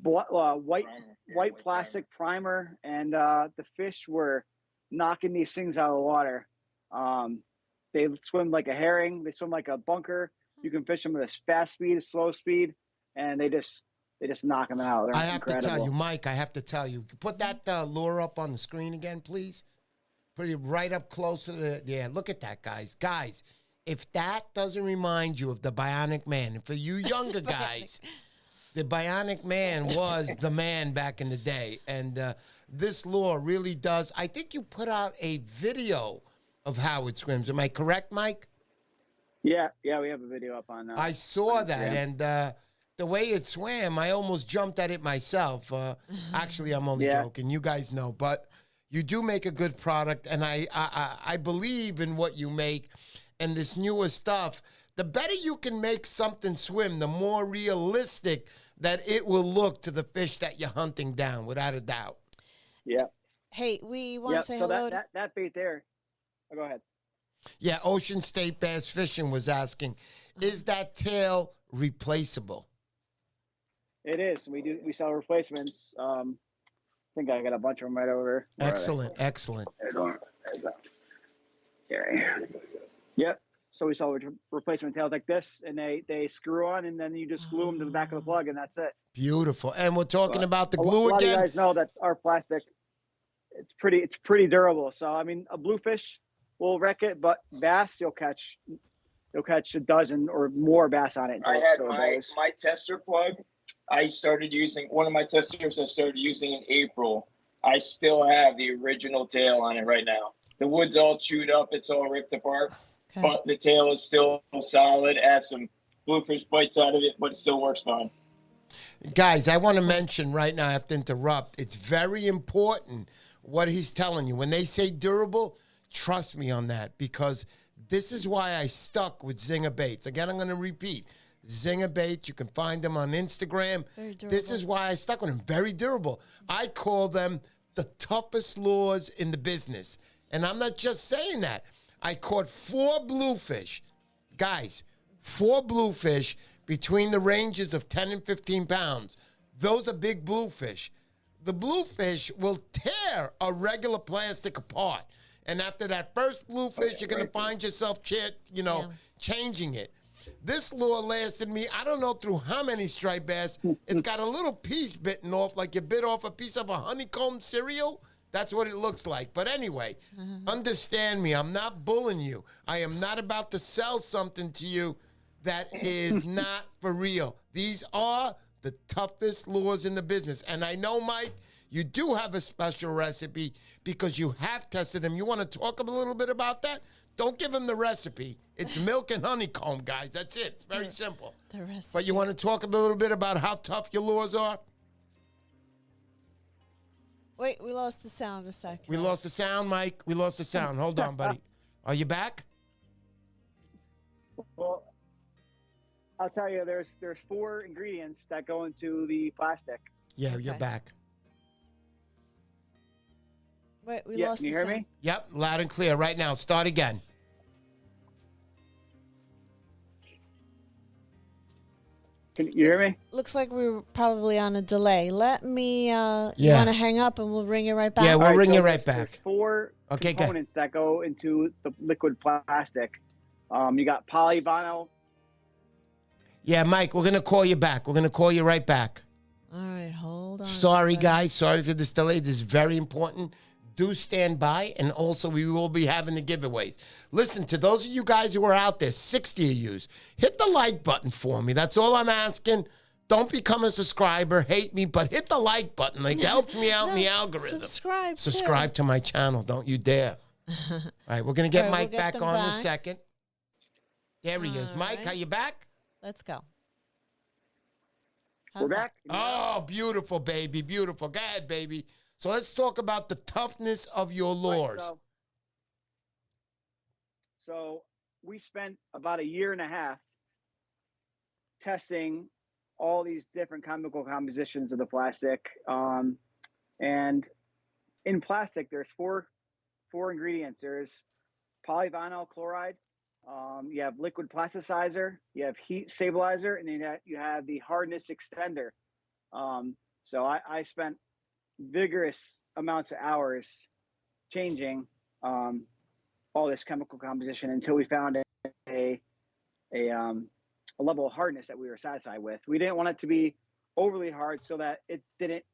white plastic primer, and the fish were knocking these things out of the water. They swim like a herring. They swim like a bunker. You can fish them at a fast speed, a slow speed, and they just knock them out. I have to tell you, Mike, put that lure up on the screen again, please. Put it right up close to the, look at that, guys. Guys, if that doesn't remind you of the Bionic Man, and for you younger guys, the Bionic Man was the man back in the day. And this lure really does. I think you put out a video of how it swims. Am I correct, Mike? Yeah, we have a video up on I saw that, and the way it swam, I almost jumped at it myself. Actually, I'm only joking. You guys know, but you do make a good product, and I believe in what you make and this newer stuff. The better you can make something swim, the more realistic that it will look to the fish that you're hunting down, without a doubt. Yeah. Hey, we want to say hello. That bait there. Oh, go ahead. Yeah, Ocean State Bass Fishing was asking, is that tail replaceable? It is. We sell replacements. I think I got a bunch of them right over here. Excellent. There's one. Yep. So we sell replacement tails like this, and they screw on, and then you just glue them to the back of the plug, and that's it. Beautiful. And we're talking about the glue again. A lot of you again. guys know that our plastic, it's pretty durable. So I mean, a bluefish will wreck it, but bass you'll catch a dozen or more bass on it. I had my tester plug. I started using one of my testers. I started using in April. I still have the original tail on it right now. The wood's all chewed up. It's all ripped apart. Okay. But the tail is still solid. Has some bluefish bites out of it, but it still works fine. Guys, I want to mention right now, I have to interrupt. It's very important what he's telling you. When they say durable, trust me on that, because this is why I stuck with Zinger Baits. Again, I'm going to repeat. Zinger Baits, you can find them on Instagram. This is why I stuck with them. Very durable. I call them the toughest lures in the business. And I'm not just saying that. I caught 4 bluefish. Guys, 4 bluefish between the ranges of 10 and 15 pounds. Those are big bluefish. The bluefish will tear a regular plastic apart. And after that first bluefish, you're going to find yourself, changing it. This lure lasted me, I don't know through how many striped bass. It's got a little piece bitten off, like you bit off a piece of a honeycomb cereal. That's what it looks like. But anyway, understand me. I'm not bullying you. I am not about to sell something to you that is not for real. These are the toughest lures in the business. And I know, Mike, you do have a special recipe because you have tested them. You want to talk a little bit about that? Don't give them the recipe. It's milk and honeycomb, guys. That's it. It's very simple. The recipe. But you want to talk a little bit about how tough your lures are? Wait, we lost the sound a second. We lost the sound, Mike. We lost the sound. Hold on, buddy. Are you back? Well, I'll tell you, there's 4 ingredients that go into the plastic. Yeah, you're Okay. back. Wait, we Yeah, lost can you the hear sound. me? Yep, loud and clear. Right now, start again. Can you hear me? Looks like we were probably on a delay. Let me, you Yeah. want to hang up and we'll ring it right back? Yeah, we'll All right, ring so you right there's back. 4 Okay, go. components that go into the liquid plastic. You got polyvinyl. Yeah, Mike, we're going to call you back. We're going to call you right back. All right, hold on. Sorry, everybody. guys. Sorry for this delay. This is very important. Do stand by, and also we will be having the giveaways. Listen, to those of you guys who are out there, 60 of you, hit the like button for me. That's all I'm asking. Don't become a subscriber. Hate me, but hit the like button. It helps me out in the algorithm. Subscribe, too. Subscribe to my channel. Don't you dare. All right, we're going to get All right, Mike we'll get back them on in a back. second. There he is. All Mike, right. are you back? Let's go. We're How's that? back. Oh, beautiful, baby. Beautiful. Go ahead, baby. So let's talk about the toughness of your lures. Right, so we spent about a year and a half testing all these different chemical compositions of the plastic. And in plastic, there's four ingredients. There's polyvinyl chloride. You have liquid plasticizer. You have heat stabilizer, and then you have the hardness extender. So I spent vigorous amounts of hours changing all this chemical composition until we found a level of hardness that we were satisfied with. We didn't want it to be overly hard so that it didn't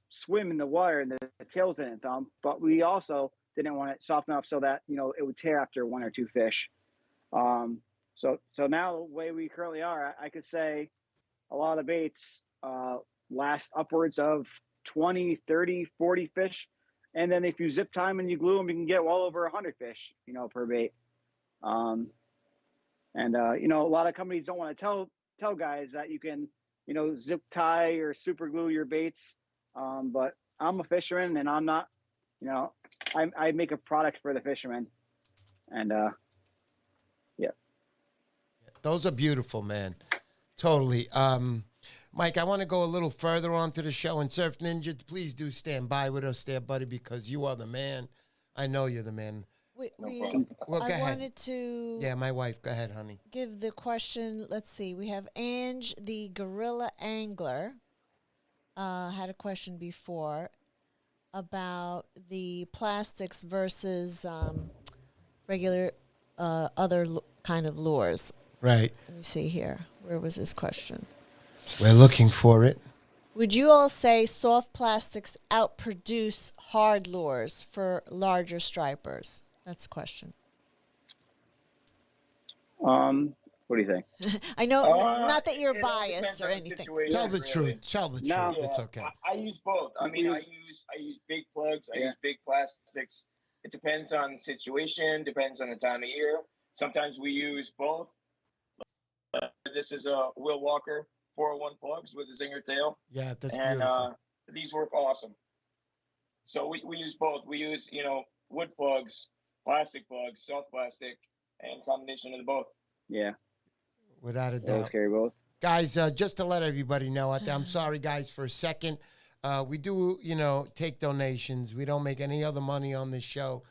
swim in the water and the tails didn't thump, but we also didn't want it soft enough so that, it would tear after 1 or 2 fish. So now the way we currently are, I could say a lot of the baits last upwards of 20, 30, 40 fish. And then if you zip time and you glue them, you can get well over 100 fish, per bait. A lot of companies don't want to tell guys that you can, zip tie or super glue your baits. But I'm a fisherman and I'm not, I make a product for the fishermen. And, yeah. Those are beautiful, man. Totally. Mike, I want to go a little further onto the show. And Surf Ninja, please do stand by with us there, buddy, because you are the man. I know you're the man. Well, go I ahead. wanted to Yeah, my wife. Go ahead, honey. give the question. Let's see. We have Ange, the gorilla angler, had a question before about the plastics versus regular other kind of lures. Right. Let me see here. Where was his question? We're looking for it. Would you all say soft plastics outproduce hard lures for larger stripers? That's the question. What do you think? I know, not that you're It all biased depends or on the anything. situation, Tell the really. truth. Tell the No. truth. It's okay. I use both. I mean, I use big plugs. I use big plastics. It depends on the situation. Depends on the time of year. Sometimes we use both. This is a Will Walker 401 plugs with a zinger tail, Yeah, that's and beautiful. these work awesome. So we use both. We use wood plugs, plastic plugs, soft plastic, and combination of the both. Yeah. Without a Those doubt. carry both. Guys, just to let everybody know, I'm sorry, guys, for a second. We do, take donations. We don't make any other money on this show.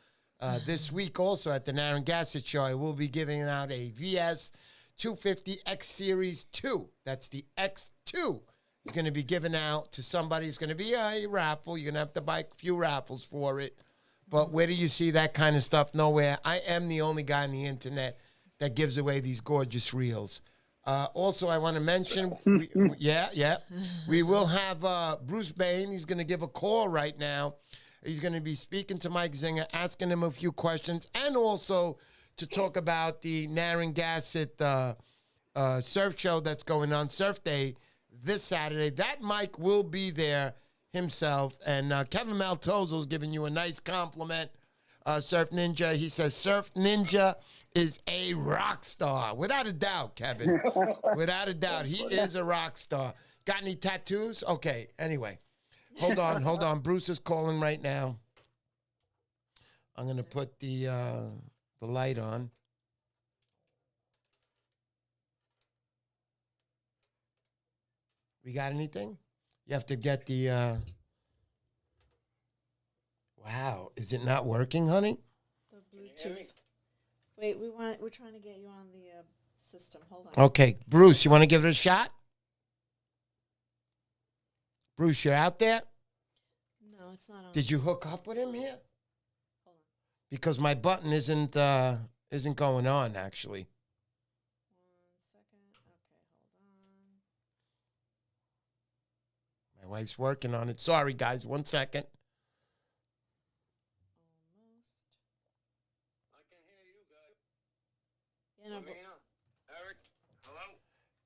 This week also at the Naren Gassett Show, I will be giving out a VS 250 X Series 2. That's the X2. It's going to be given out to somebody. It's going to be a raffle. You're going to have to buy a few raffles for it. But where do you see that kind of stuff? Nowhere. I am the only guy on the internet that gives away these gorgeous reels. Also, I want to mention, we will have Bruce Bain. He's going to give a call right now He's going to be speaking to Mike Zinger, asking him a few questions, and also to talk about the Narragansett surf show that's going on, Surf Day, this Saturday. That Mike will be there himself. And Kevin Maltozo's giving you a nice compliment, Surf Ninja. He says Surf Ninja is a rock star. Without a doubt, Kevin. Without a doubt. He is a rock star. Got any tattoos? Okay, anyway. Hold on. Bruce is calling right now. I'm going to put the light on. We got anything? You have to get the... Wow, is it not working, honey? The Bluetooth. Wait, we're trying to get you on the system. Hold on. Okay, Bruce, you want to give it a shot? Bruce, you're out there? No, it's not on. Did you hook up with him here? Hold on. Because my button isn't going on, actually. 1 second. Okay, hold on. My wife's working on it. Sorry, guys. 1 second. Almost. I can hear you guys. Yeah, no, Amina, Eric, hello?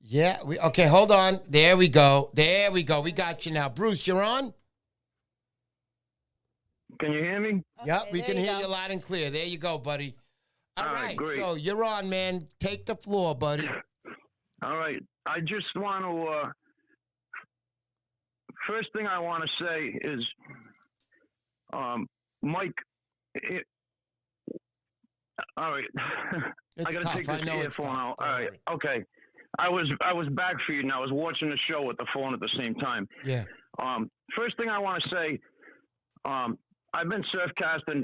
Yeah, okay, hold on. There we go. We got you now. Bruce, you're on? Can you hear me? Yep, we there can you hear go. you loud and clear. There you go, buddy. All All right, right, great. so you're on, man. Take the floor, buddy. All right. I just want to, first thing I want to say is, Mike, all right. It's I got to tough. take I this know it's earphone tough. out. Don't All right. worry. Okay. I was back for you and I was watching the show with the phone at the same time. Yeah. First thing I want to say, I've been surf casting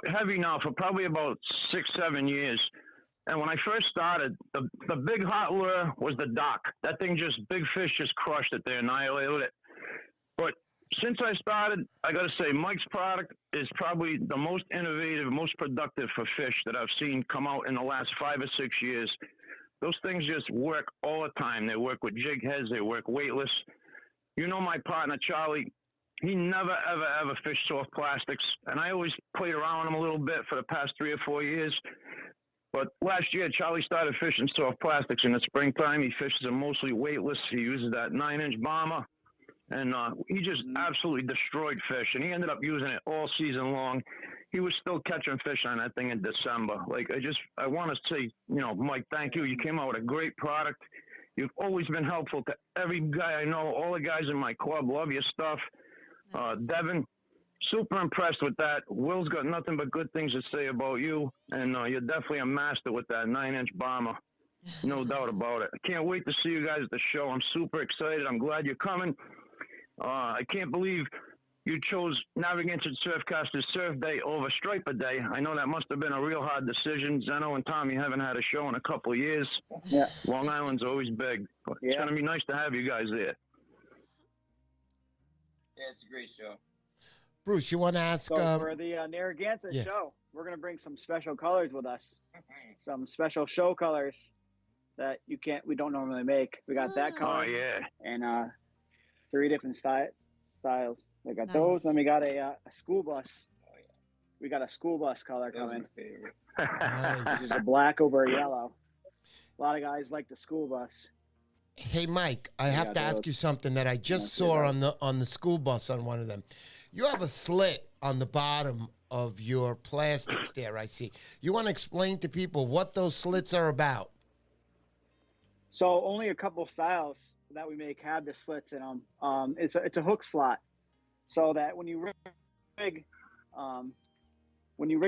heavy now for probably about 6-7 years. And when I first started, the big hot lure was the dock. That thing big fish just crushed it. They annihilated it. But since I started, I got to say, Mike's product is probably the most innovative, most productive for fish that I've seen come out in the last 5 or 6 years. Those things just work all the time. They work with jig heads. They work weightless. You know my partner, Charlie, he never, ever, ever fished soft plastics. And I always played around with him a little bit for the past 3 or 4 years. But last year, Charlie started fishing soft plastics in the springtime. He fishes them mostly weightless. He uses that 9-inch bomber. And he just absolutely destroyed fish. And he ended up using it all season long. He was still catching fish on that thing in December. I want to say, Mike, thank you. You came out with a great product. You've always been helpful to every guy I know. All the guys in my club love your stuff. Nice. Devin, super impressed with that. Will's got nothing but good things to say about you. And you're definitely a master with that 9-inch bomber. No doubt about it. I can't wait to see you guys at the show. I'm super excited. I'm glad you're coming. I can't believe you chose Narragansett Surfcasters Surf Day over Striper Day. I know that must have been a real hard decision. Zeno and Tom, you haven't had a show in a couple of years. Yeah. Long Island's always big. It's going to be nice to have you guys there. Yeah, it's a great show. Bruce, you want to ask... So for the Narragansett yeah. show, we're going to bring some special colors with us. Some special show colors that we don't normally make. We got that Oh, color yeah. and 3 different styles. We got Nice. those, and we got a school bus. Oh, yeah. We got a school bus color Those are coming. my favorite. This is Nice. a black over a yellow. A lot of guys like the school bus. Hey, Mike, I have Yeah, to ask those. you something that I just Yeah, saw those. on the school bus on one of them. You have a slit on the bottom of your plastics there, I see. You want to explain to people what those slits are about? So only a couple styles that we make have the slits in them. It's a hook slot, so that when you rig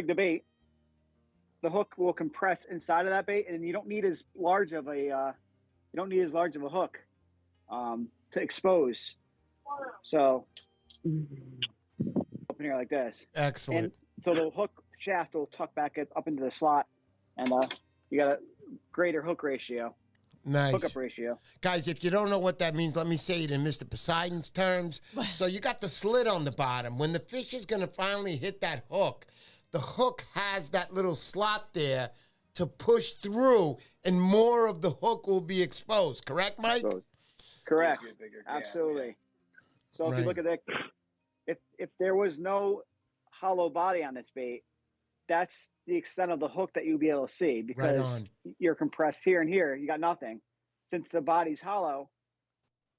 the bait, the hook will compress inside of that bait, and you don't need as large of a hook to expose. So open here like this, Excellent. and so the hook shaft will tuck back up into the slot, and you got a greater hook ratio. Nice. Hookup ratio. Guys, if you don't know what that means, let me say it in Mr. Poseidon's terms. So you got the slit on the bottom. When the fish is going to finally hit that hook, the hook has that little slot there to push through, and more of the hook will be exposed. Correct, Mike? Correct. Gives you a bigger gap, Absolutely. So if Right. you look at that, if there was no hollow body on this bait, that's the extent of the hook that you'll be able to see, Right because on. you're compressed here and here. You got nothing. Since the body's hollow,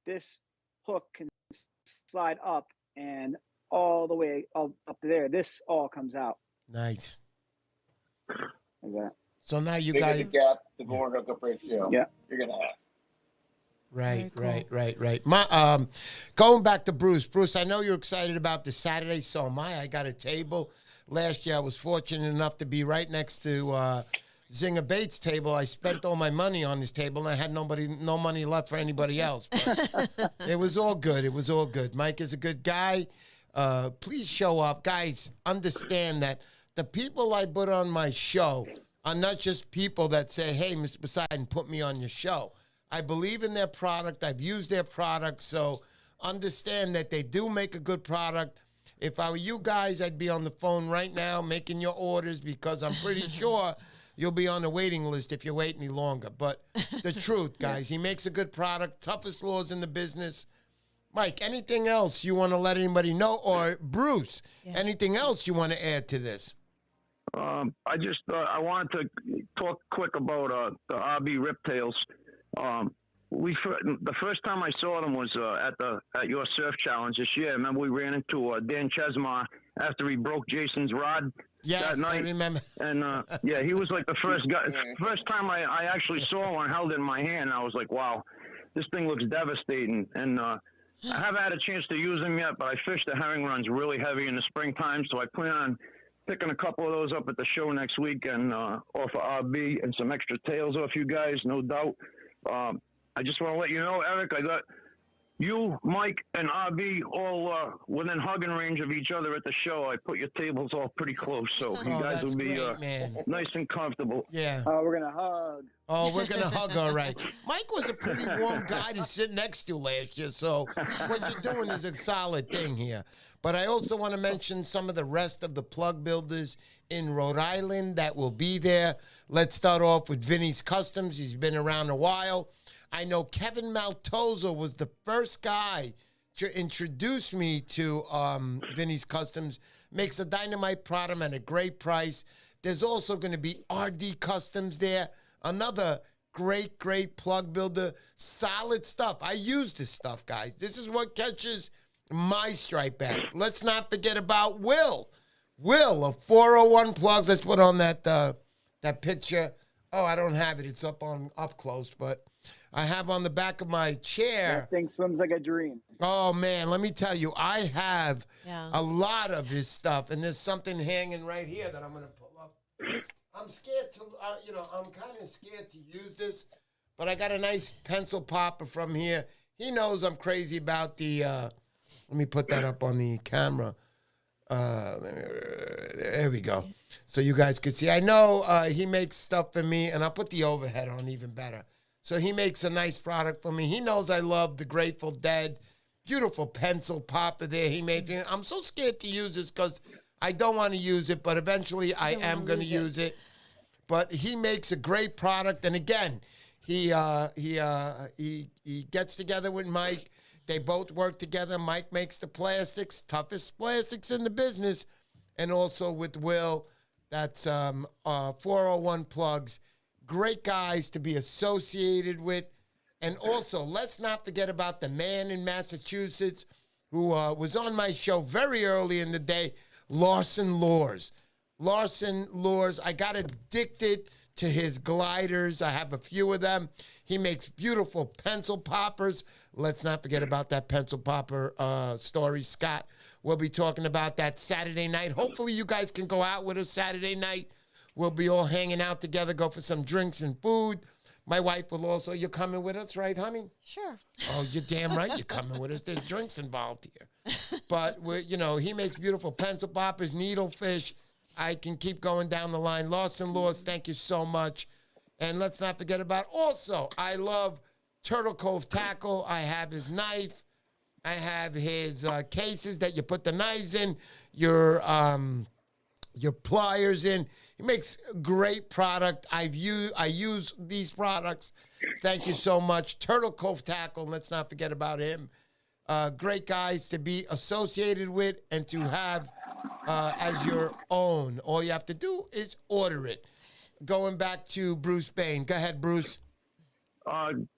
this hook can slide up and all the way up to there. This all comes out Nice. like that. So now you Bigger guys. the gap, the more hookup ratio Yeah. you're gonna have. Right, Very cool. right. My going back to Bruce. Bruce, I know you're excited about the Saturday. So am I. I got a table. Last year I was fortunate enough to be right next to Zinger Baits table. I spent all my money on this table, and I had no money left for anybody else. But it was all good. It was all good. Mike is a good guy. Please show up. Guys, understand that the people I put on my show are not just people that say, hey, Mr. Poseidon, put me on your show. I believe in their product. I've used their product. So understand that they do make a good product. If I were you guys, I'd be on the phone right now making your orders, because I'm pretty sure you'll be on the waiting list if you wait any longer. But the truth, guys, he makes a good product, toughest laws in the business. Mike, anything else you want to let anybody know? Or Bruce, anything else you want to add to this? I wanted to talk quick about the RB Riptails. The first time I saw them was at your surf challenge this year. Remember, we ran into Dan Chesmar after he broke Jason's rod Yes, that night. I remember. And yeah, he was like the first guy. First time I actually saw one, held it in my hand, and I was like, wow, this thing looks devastating. And I haven't had a chance to use them yet, but I fished the herring runs really heavy in the springtime, so I plan on picking a couple of those up at the show next week and offer RB and some extra tails off you guys, no doubt. I just want to let you know, Eric, I got you, Mike, and RB all within hugging range of each other at the show. I put your tables all pretty close, so you guys will be great, man. nice and comfortable. Yeah. We're gonna hug. Oh, we're going to hug, all right. Mike was a pretty warm guy to sit next to last year, so what you're doing is a solid thing here. But I also want to mention some of the rest of the plug builders in Rhode Island that will be there. Let's start off with Vinny's Customs. He's been around a while. I know Kevin Maltoso was the first guy to introduce me to Vinny's Customs. Makes a dynamite product at a great price. There's also going to be RD Customs there. Another great plug builder. Solid stuff. I use this stuff, guys. This is what catches my striped bass. Let's not forget about Will. Will of 401 Plugs. Let's put on that picture. Oh, I don't have it. It's up close, but I have on the back of my chair. That thing swims like a dream. Oh, man, let me tell you, I have a lot of his stuff, and there's something hanging right here that I'm going to pull up. I'm scared to, I'm kind of scared to use this, but I got a nice pencil popper from here. He knows I'm crazy about the, let me put that up on the camera. There we go. So you guys can see. I know he makes stuff for me, and I'll put the overhead on even better. So he makes a nice product for me. He knows I love the Grateful Dead. Beautiful pencil popper there he made. I'm so scared to use this because I don't want to use it, but eventually I am going to use it. But he makes a great product, and again, he gets together with Mike. They both work together. Mike makes the plastics, toughest plastics in the business, and also with Will. That's 401 Plugs. Great guys to be associated with. And also, let's not forget about the man in Massachusetts who was on my show very early in the day, Lawson Lures. Lawson Lures, I got addicted to his gliders. I have a few of them. He makes beautiful pencil poppers. Let's not forget about that pencil popper story. Scott will be talking about that Saturday night. Hopefully you guys can go out with us Saturday night. We'll be all hanging out together, go for some drinks and food. My wife will also, you're coming with us, right, honey? Sure. Oh, you're damn right you're coming with us. There's drinks involved here. But, he makes beautiful pencil poppers, needlefish. I can keep going down the line. Lawson Laws, thank you so much. And let's not forget about also, I love Turtle Cove Tackle. I have his knife. I have his cases that you put the knives in, your pliers in. He makes a great product. I use these products. Thank you so much. Turtle Cove Tackle. Let's not forget about him. great guys to be associated with and to have as your own. All you have to do is order it. Going back to Bruce Bain. Go ahead, Bruce.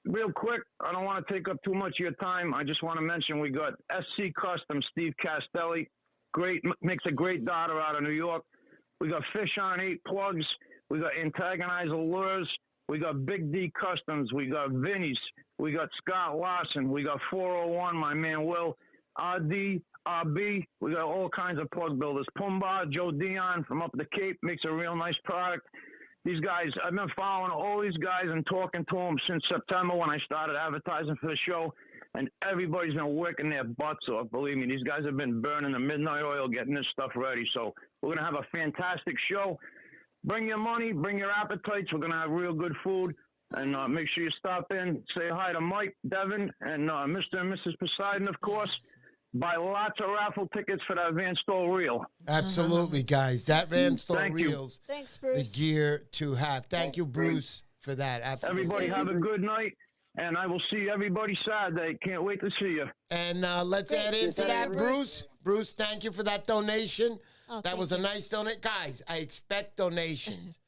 Real quick, I don't want to take up too much of your time. I just want to mention we got SC Custom, Steve Castelli. Makes a great daughter out of New York. We got Fish on 8 plugs. We got Antagonizer lures. We got Big D Customs. We got Vinny's. We got Scott Larson. We got 401, my man Will. RD, RB. We got all kinds of plug builders. Pumba, Joe Dion from up the Cape makes a real nice product. These guys, I've been following all these guys and talking to them since September when I started advertising for the show, and everybody's been working their butts off. Believe me, these guys have been burning the midnight oil getting this stuff ready. So we're going to have a fantastic show. Bring your money, bring your appetites. We're going to have real good food. And make sure you stop in, say hi to Mike, Devin, and Mr. and Mrs. Poseidon, of course. Buy lots of raffle tickets for that Van Stoll reel. Absolutely, guys. That Van Stoll Thank you. reels, Thanks, Bruce. the gear to have. Thank you, Bruce, for that. Absolutely. Everybody have a good night, and I will see everybody Saturday. Can't wait to see you. And let's add into that, Bruce. Bruce, thank you for that donation. Oh, that was a nice donation. Guys, I expect donations.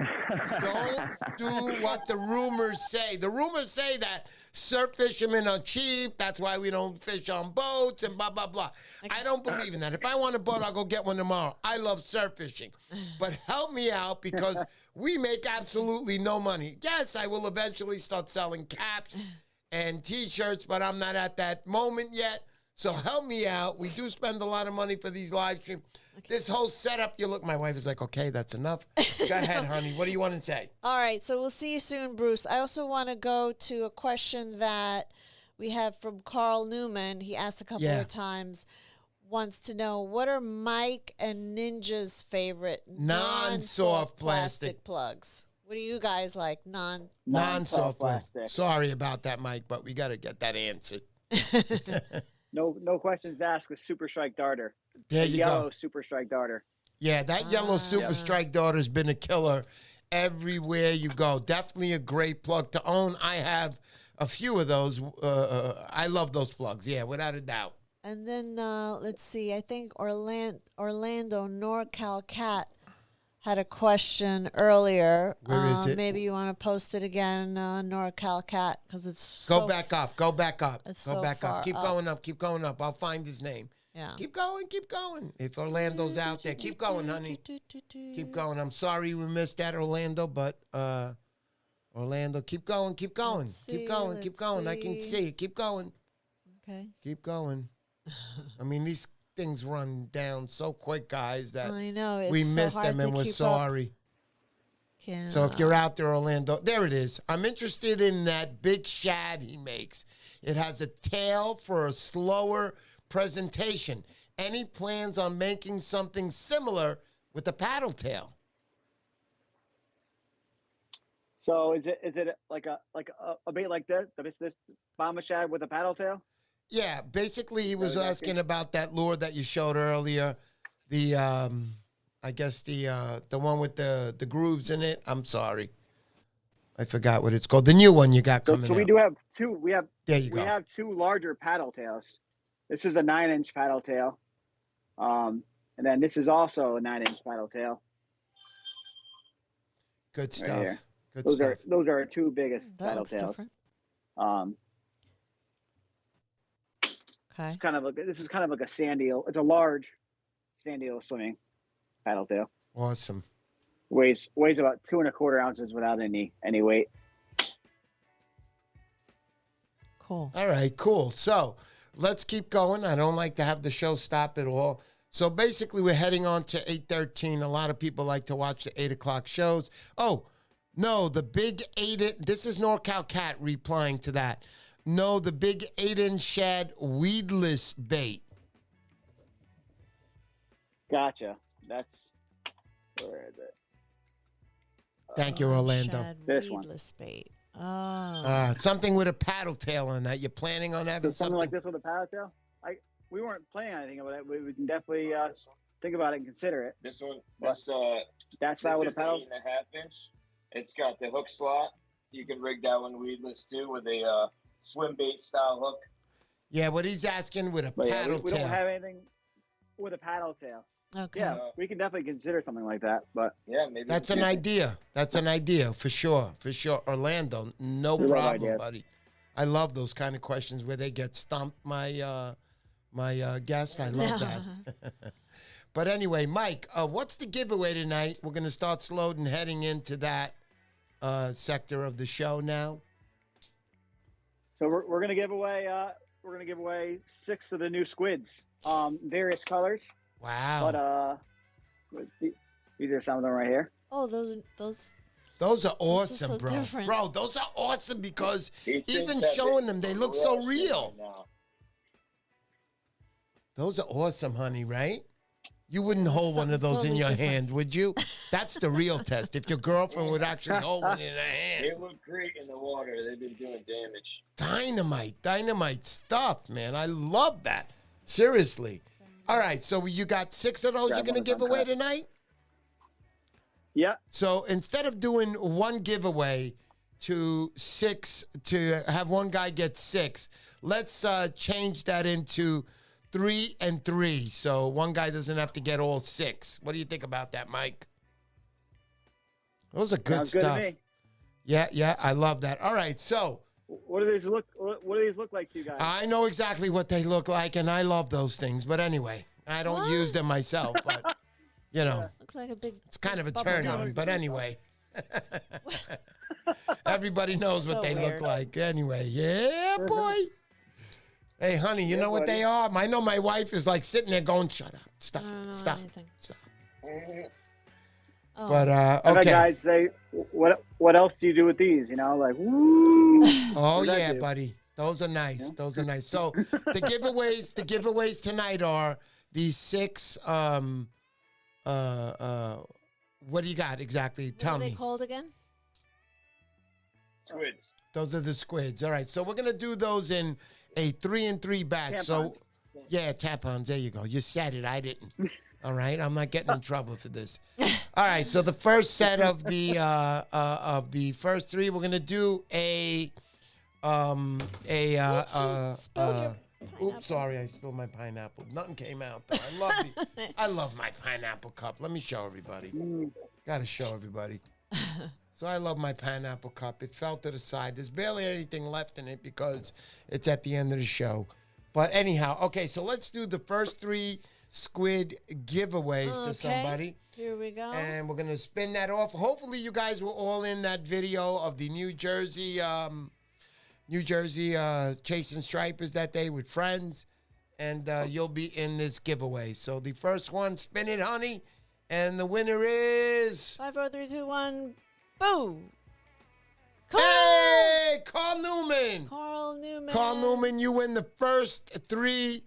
Don't do what the rumors say. The rumors say that surf fishermen are cheap. That's why we don't fish on boats and blah, blah, blah. I don't believe in that. If I want a boat, I'll go get one tomorrow. I love surf fishing. But help me out because we make absolutely no money. Yes, I will eventually start selling caps and T-shirts, but I'm not at that moment yet. So help me out. We do spend a lot of money for these live streams. Okay. This whole setup, you look, my wife is like, okay, that's enough. Go ahead, honey. What do you want to say? All right, so we'll see you soon, Bruce. I also want to go to a question that we have from Carl Newman. He asked a couple of times, wants to know, what are Mike and Ninja's favorite non-soft plastic plugs? What do you guys like? Non-soft plastic. Sorry about that, Mike, but we got to get that answered. No questions asked with Super Strike Darter. There you go. Yellow Super Strike Darter. Yeah, that yellow Super Strike Darter's been a killer everywhere you go. Definitely a great plug to own. I have a few of those. I love those plugs. Yeah, without a doubt. And then let's see. I think Orlando NorCal Cat had a question earlier. Where is it? Maybe you want to post it again, NorCal Cat, because it's Go back up. Go back up. It's go so back far up. Keep up. going up. Keep going up. I'll find his name. Yeah. Keep going. Keep going. If Orlando's out there, keep going, honey. Keep going. I'm sorry we missed that, Orlando, but Orlando, keep going. Keep going. Keep going. Keep going. I can see it. Keep going. Okay. Keep going. I mean, these things run down so quick, guys, that I know. It's we so missed hard them and to we're keep sorry. up. So if you're out there, Orlando, there it is. I'm interested in that big shad he makes. It has a tail for a slower presentation. Any plans on making something similar with a paddle tail? So is it like a bait like this bomber shad with a paddle tail? Yeah, basically he was asking about that lure that you showed earlier. The I guess the one with the grooves in it. I'm sorry, I forgot what it's called. The new one you got coming. So we out. do have two. We have have two larger paddle tails. This is a 9-inch paddle tail, and then this is also a 9-inch paddle tail. Good stuff. Right Good those stuff. are our two biggest That paddle looks tails. different. Okay. This is kind of like a sand eel. It's a large sand eel swimming paddle tail. Awesome. Weighs about 2¼ ounces without any weight. Cool. All right, cool. So let's keep going. I don't like to have the show stop at all. So basically, we're heading on to 8:13. A lot of people like to watch the 8 o'clock shows. Oh, no, the big 8. This is NorCal Cat replying to that. No, the big 8-inch shad weedless bait. Gotcha. That's where is it? Thank you, Orlando. Shad This one. weedless bait. Oh. Something with a paddle tail on that. You're planning on having So something like this with a paddle tail? We weren't planning on anything about it. We can definitely think about it and consider it. This one, That's not with a is paddle. 8.5 inch. It's got the hook slot. You can rig that one weedless too with a swim bait style hook. Yeah, what he's asking with a But yeah, paddle we tail. don't have anything with a paddle tail. Okay. Yeah, we can definitely consider something like that. But Yeah, maybe. That's an idea. That's an idea for sure. For sure. Orlando, no We love problem, ideas. buddy. I love those kind of questions where they get stumped, my guest. I love that. But anyway, Mike, what's the giveaway tonight? We're going to start slowed and heading into that sector of the show now. so we're gonna give away 6 of the new squids, various colors. Wow. But these are some of them right here. Oh, those. Those are are awesome, so bro. different. Bro, those are awesome because These things even have showing been them, they look so crushing real. right now. Those are awesome, honey, right? You wouldn't hold one of something those in totally your different. hand, would you? That's the real test. If your girlfriend would actually hold one in her hand. They look great in the water. They've been doing damage. Dynamite stuff, man. I love that. Seriously. All right, so you got 6 of those Grab you're going to one give of them, away huh? tonight? Yep. So instead of doing one giveaway to 6, to have one guy get 6, let's change that into 3 and 3. So one guy doesn't have to get all 6. What do you think about that, Mike? Those are good Sounds good to stuff. me. Yeah, I love that. All right, so What do these look like to you guys? I know exactly what they look like, and I love those things. But anyway, I don't What? use them myself. But you know, Looks like a big. it's kind of a bubble turn gum. on. But anyway, everybody knows what So they look weird. like. Anyway, yeah, boy. Hey, honey, you Yeah, know what buddy. they are? I know my wife is like sitting there going, "Shut up, stop, I don't know stop, anything. stop." Oh. But I've had okay. guys say, "What else do you do with these?" You know, like, woo. Oh What does that yeah, do? buddy. Those are nice. Yeah. Those are nice. So the giveaways tonight are these 6 what do you got exactly? What Tell are they me. called again? Squids. Those are the squids. All right. So we're going to do those in a 3 and 3 batch. So Tampons. yeah, tampons. There you go. You said it. I didn't. All right. I'm not getting in trouble for this. All right. So the first set of the first 3, we're going to do a Spilled your pineapple. oops, sorry, I spilled my pineapple. Nothing came out though. I love my pineapple cup. Let me show everybody. Got to show everybody. So I love my pineapple cup. It fell to the side. There's barely anything left in it because it's at the end of the show. But anyhow, okay, so let's do the first 3 squid giveaways to Okay. somebody. Here we go. And we're going to spin that off. Hopefully you guys were all in that video of the New Jersey chasing stripers that day with friends. And you'll be in this giveaway. So the first one, spin it, honey. And the winner is... 5, 4, 3, 2, 1. Boo! Hey, Carl Newman. Carl Newman. Carl Newman, you win the first 3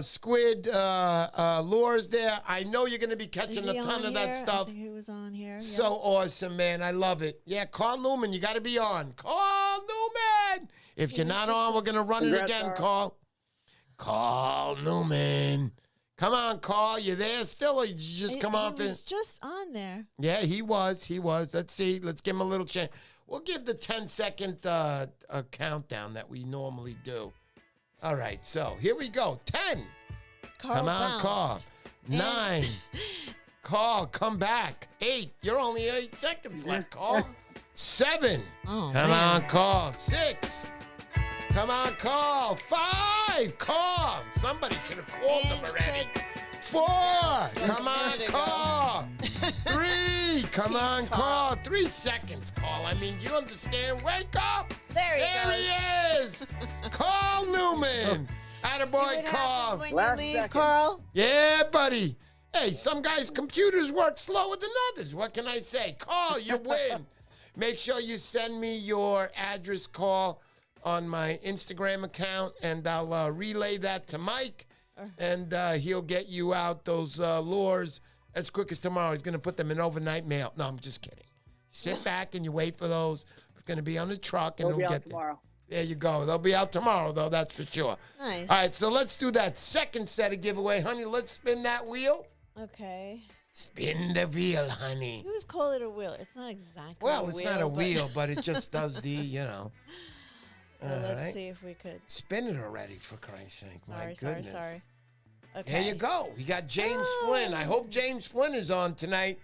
squid lures there. I know you're going to be Is catching he a ton on of that here? stuff. I think he was on here. So awesome, man. I love it. Yeah, Carl Newman, you got to be on. Carl Newman. If He you're was not just on, we're going to run it Congrats, again, Carl. Carl. Carl Newman. Come on, Carl. You there still, or did you just come on? He was just on there. Yeah, he was. Let's see. Let's give him a little chance. We'll give the 10-second countdown that we normally do. All right, so here we go. 10. Carl Come on, Carl. bounced. 9. Carl, come back. 8. You're only 8 seconds left, Carl. 7. Oh, Come man. on, Carl. 6. Come on, Carl. 5. Carl. Somebody should have called them And already. said- 4. Come on, minute ago. Carl. 3. Come Peace, on, Carl. Carl. 3 seconds, Carl. I mean, do you understand? Wake up. There he There goes. he is. Carl Newman. See Attaboy, what Carl. happens when Last you leave, second. Carl? Yeah, buddy. Hey, some guys' computers work slower than others. What can I say? Carl, you win. Make sure you send me your address, Carl, on my Instagram account, and I'll relay that to Mike, and he'll get you out those lures as quick as tomorrow. He's going to put them in overnight mail. No, I'm just kidding. Sit back and you wait for those. It's going to be on the truck, and They'll be they'll out get there. tomorrow. There you go. They'll be out tomorrow, though, that's for sure. Nice. All right, so let's do that second set of giveaway, honey. Let's spin that wheel. Okay. Spin the wheel, honey. You just call it a wheel. It's not exactly Well, a it's wheel. not a but- wheel, but it just does the, So All let's right. see if we could. Spin it already, for Christ's sake. My Sorry, goodness. sorry. Okay. There you go. You got James Flynn. I hope James Flynn is on tonight.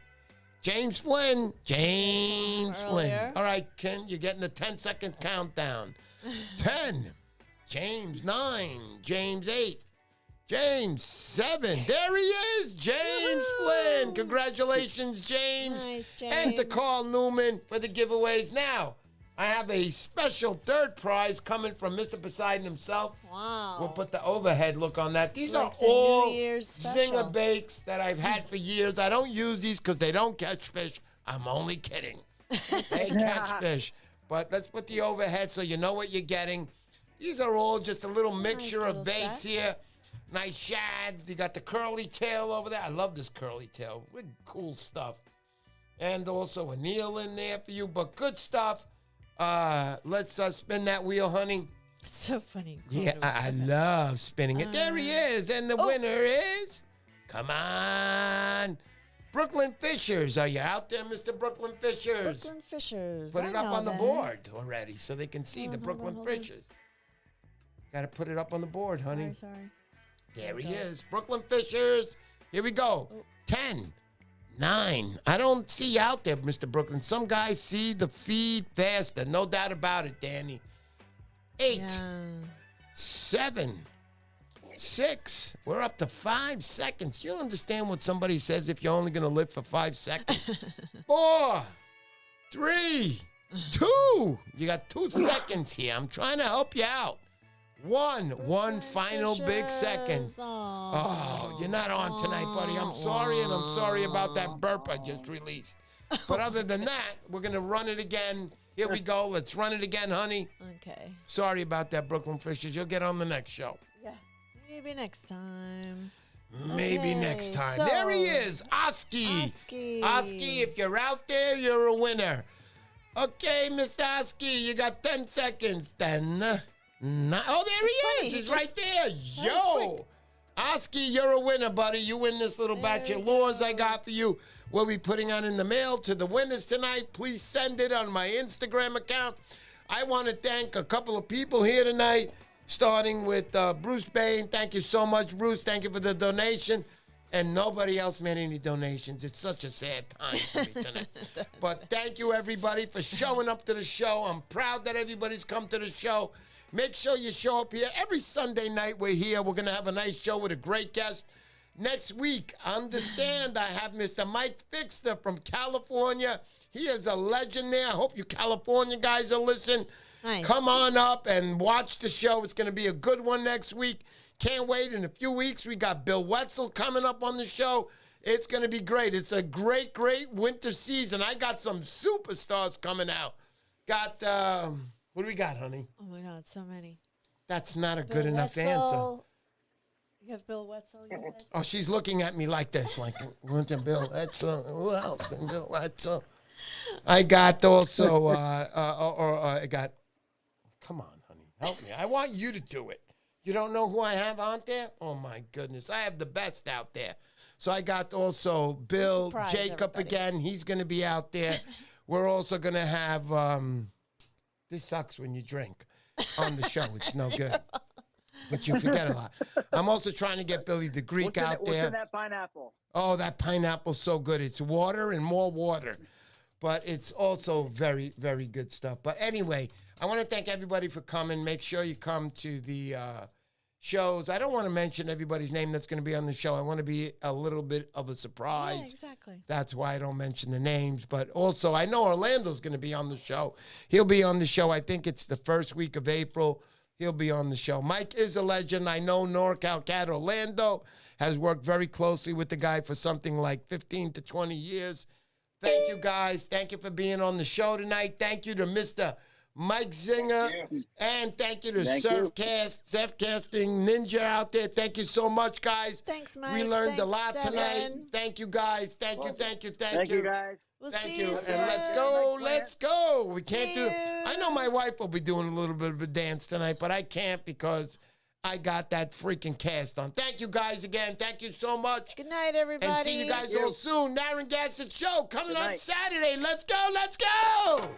James Flynn. James Flynn. Earlier. All right, Ken, you're getting a 10-second countdown. 10. James 9. James 8. James 7. There he is. James Flynn. Congratulations, James. Nice, James. And to Carl Newman for the giveaways. Now, I have a special third prize coming from Mr. Poseidon himself. Wow. We'll put the overhead look on that. These are like the New all Year's special. Zinger Baits that I've had for years. I don't use these because they don't catch fish. I'm only kidding. They catch fish. But let's put the overhead so you know what you're getting. These are all just a little mixture of little baits set. here. Nice shads. You got the curly tail over there. I love this curly tail. Really cool stuff. And also a Neil in there for you. But good stuff. Let's spin that wheel, honey. It's so funny. Yeah, I love spinning it. There he is. And the winner is, come on, Brooklyn Fishers. Are you out there, Mr. Brooklyn Fishers? Brooklyn Fishers. Put I it up know on the them. board already so they can see the Hold on, Brooklyn hold on. Fishers. Got to put it up on the board, honey. Sorry. There he Okay. is. Brooklyn Fishers. Here we go. Oh. 10, 9. I don't see you out there, Mr. Brooklyn. Some guys see the feed faster. No doubt about it, Danny. 8, Yeah. 7, 6. We're up to 5 seconds. You understand what somebody says if you're only going to live for 5 seconds? 4, 3, 2. You got 2 seconds here. I'm trying to help you out. 1 final big second. Oh, you're not on tonight, buddy. I'm sorry, and I'm sorry about that burp I just released. But other than that, we're going to run it again. Here we go. Let's run it again, honey. Okay. Sorry about that, Brooklyn Fishers. You'll get on the next show. Yeah. Maybe next time. Maybe Okay, next time. so- There he is, Oski. Oski. Oski, if you're out there, you're a winner. Okay, Mr. Oski, you got 10 seconds. 10, 9. Oh, there It's he funny, is. he He's just- right there. was Yo. Oski, you're a winner, buddy. You win this little batch There of you lures go. I got for you. We'll be putting on in the mail to the winners tonight. Please send it on my Instagram account. I want to thank a couple of people here tonight, starting with Bruce Bain. Thank you so much, Bruce. Thank you for the donation. And nobody else made any donations. It's such a sad time for me tonight. But thank you, everybody, for showing up to the show. I'm proud that everybody's come to the show. Make sure you show up here. Every Sunday night we're here. We're going to have a nice show with a great guest. Next week, understand, I have Mr. Mike Fixter from California. He is a legend there. I hope you California guys are listening. Nice. Come on up and watch the show. It's going to be a good one next week. Can't wait. In a few weeks, we got Bill Wetzel coming up on the show. It's going to be great. It's a great, great winter season. I got some superstars coming out. Got, what do we got, honey? Oh my God, so many. That's not a Bill good enough answer. Wetzel. You have Bill Wetzel, you said? Oh, she's looking at me like this, like, want to Bill Wetzel? Who else? And Bill Wetzel. I got also, I got, come on, honey, help me. I want you to do it. You don't know who I have out there? Oh, my goodness. I have the best out there. So I got also Bill, Surprise Jacob everybody. again. He's going to be out there. We're also going to have, this sucks when you drink on the show. It's no good. But you forget a lot. I'm also trying to get Billy the Greek out What's there. in that pineapple? Oh, that pineapple's so good. It's water and more water. But it's also very, very good stuff. But anyway, I want to thank everybody for coming. Make sure you come to the shows. I don't want to mention everybody's name that's going to be on the show. I want to be a little bit of a surprise. Yeah, exactly. That's why I don't mention the names. But also, I know Orlando's going to be on the show. He'll be on the show. I think it's the first week of April. He'll be on the show. Mike is a legend. I know NorCal Cat Orlando has worked very closely with the guy for something like 15 to 20 years. Thank you, guys. Thank you for being on the show tonight. Thank you to Mr. Mike Zinger. And thank you to Surfcasting Ninja out there. Thank you so much, guys. Thanks, Mike. We learned a Thanks, lot tonight. Devin. Thank you, guys. Thank you, thank you, Thank you, guys. We'll Thank see you. you soon. And let's go. Let's go. We can't See do it. I know you. my wife will be doing a little bit of a dance tonight, but I can't because I got that freaking cast on. Thank you guys again. Thank you so much. Good night, everybody. And see you guys all soon. Darren Gassett Show coming Good up night. Saturday. Let's go. Let's go.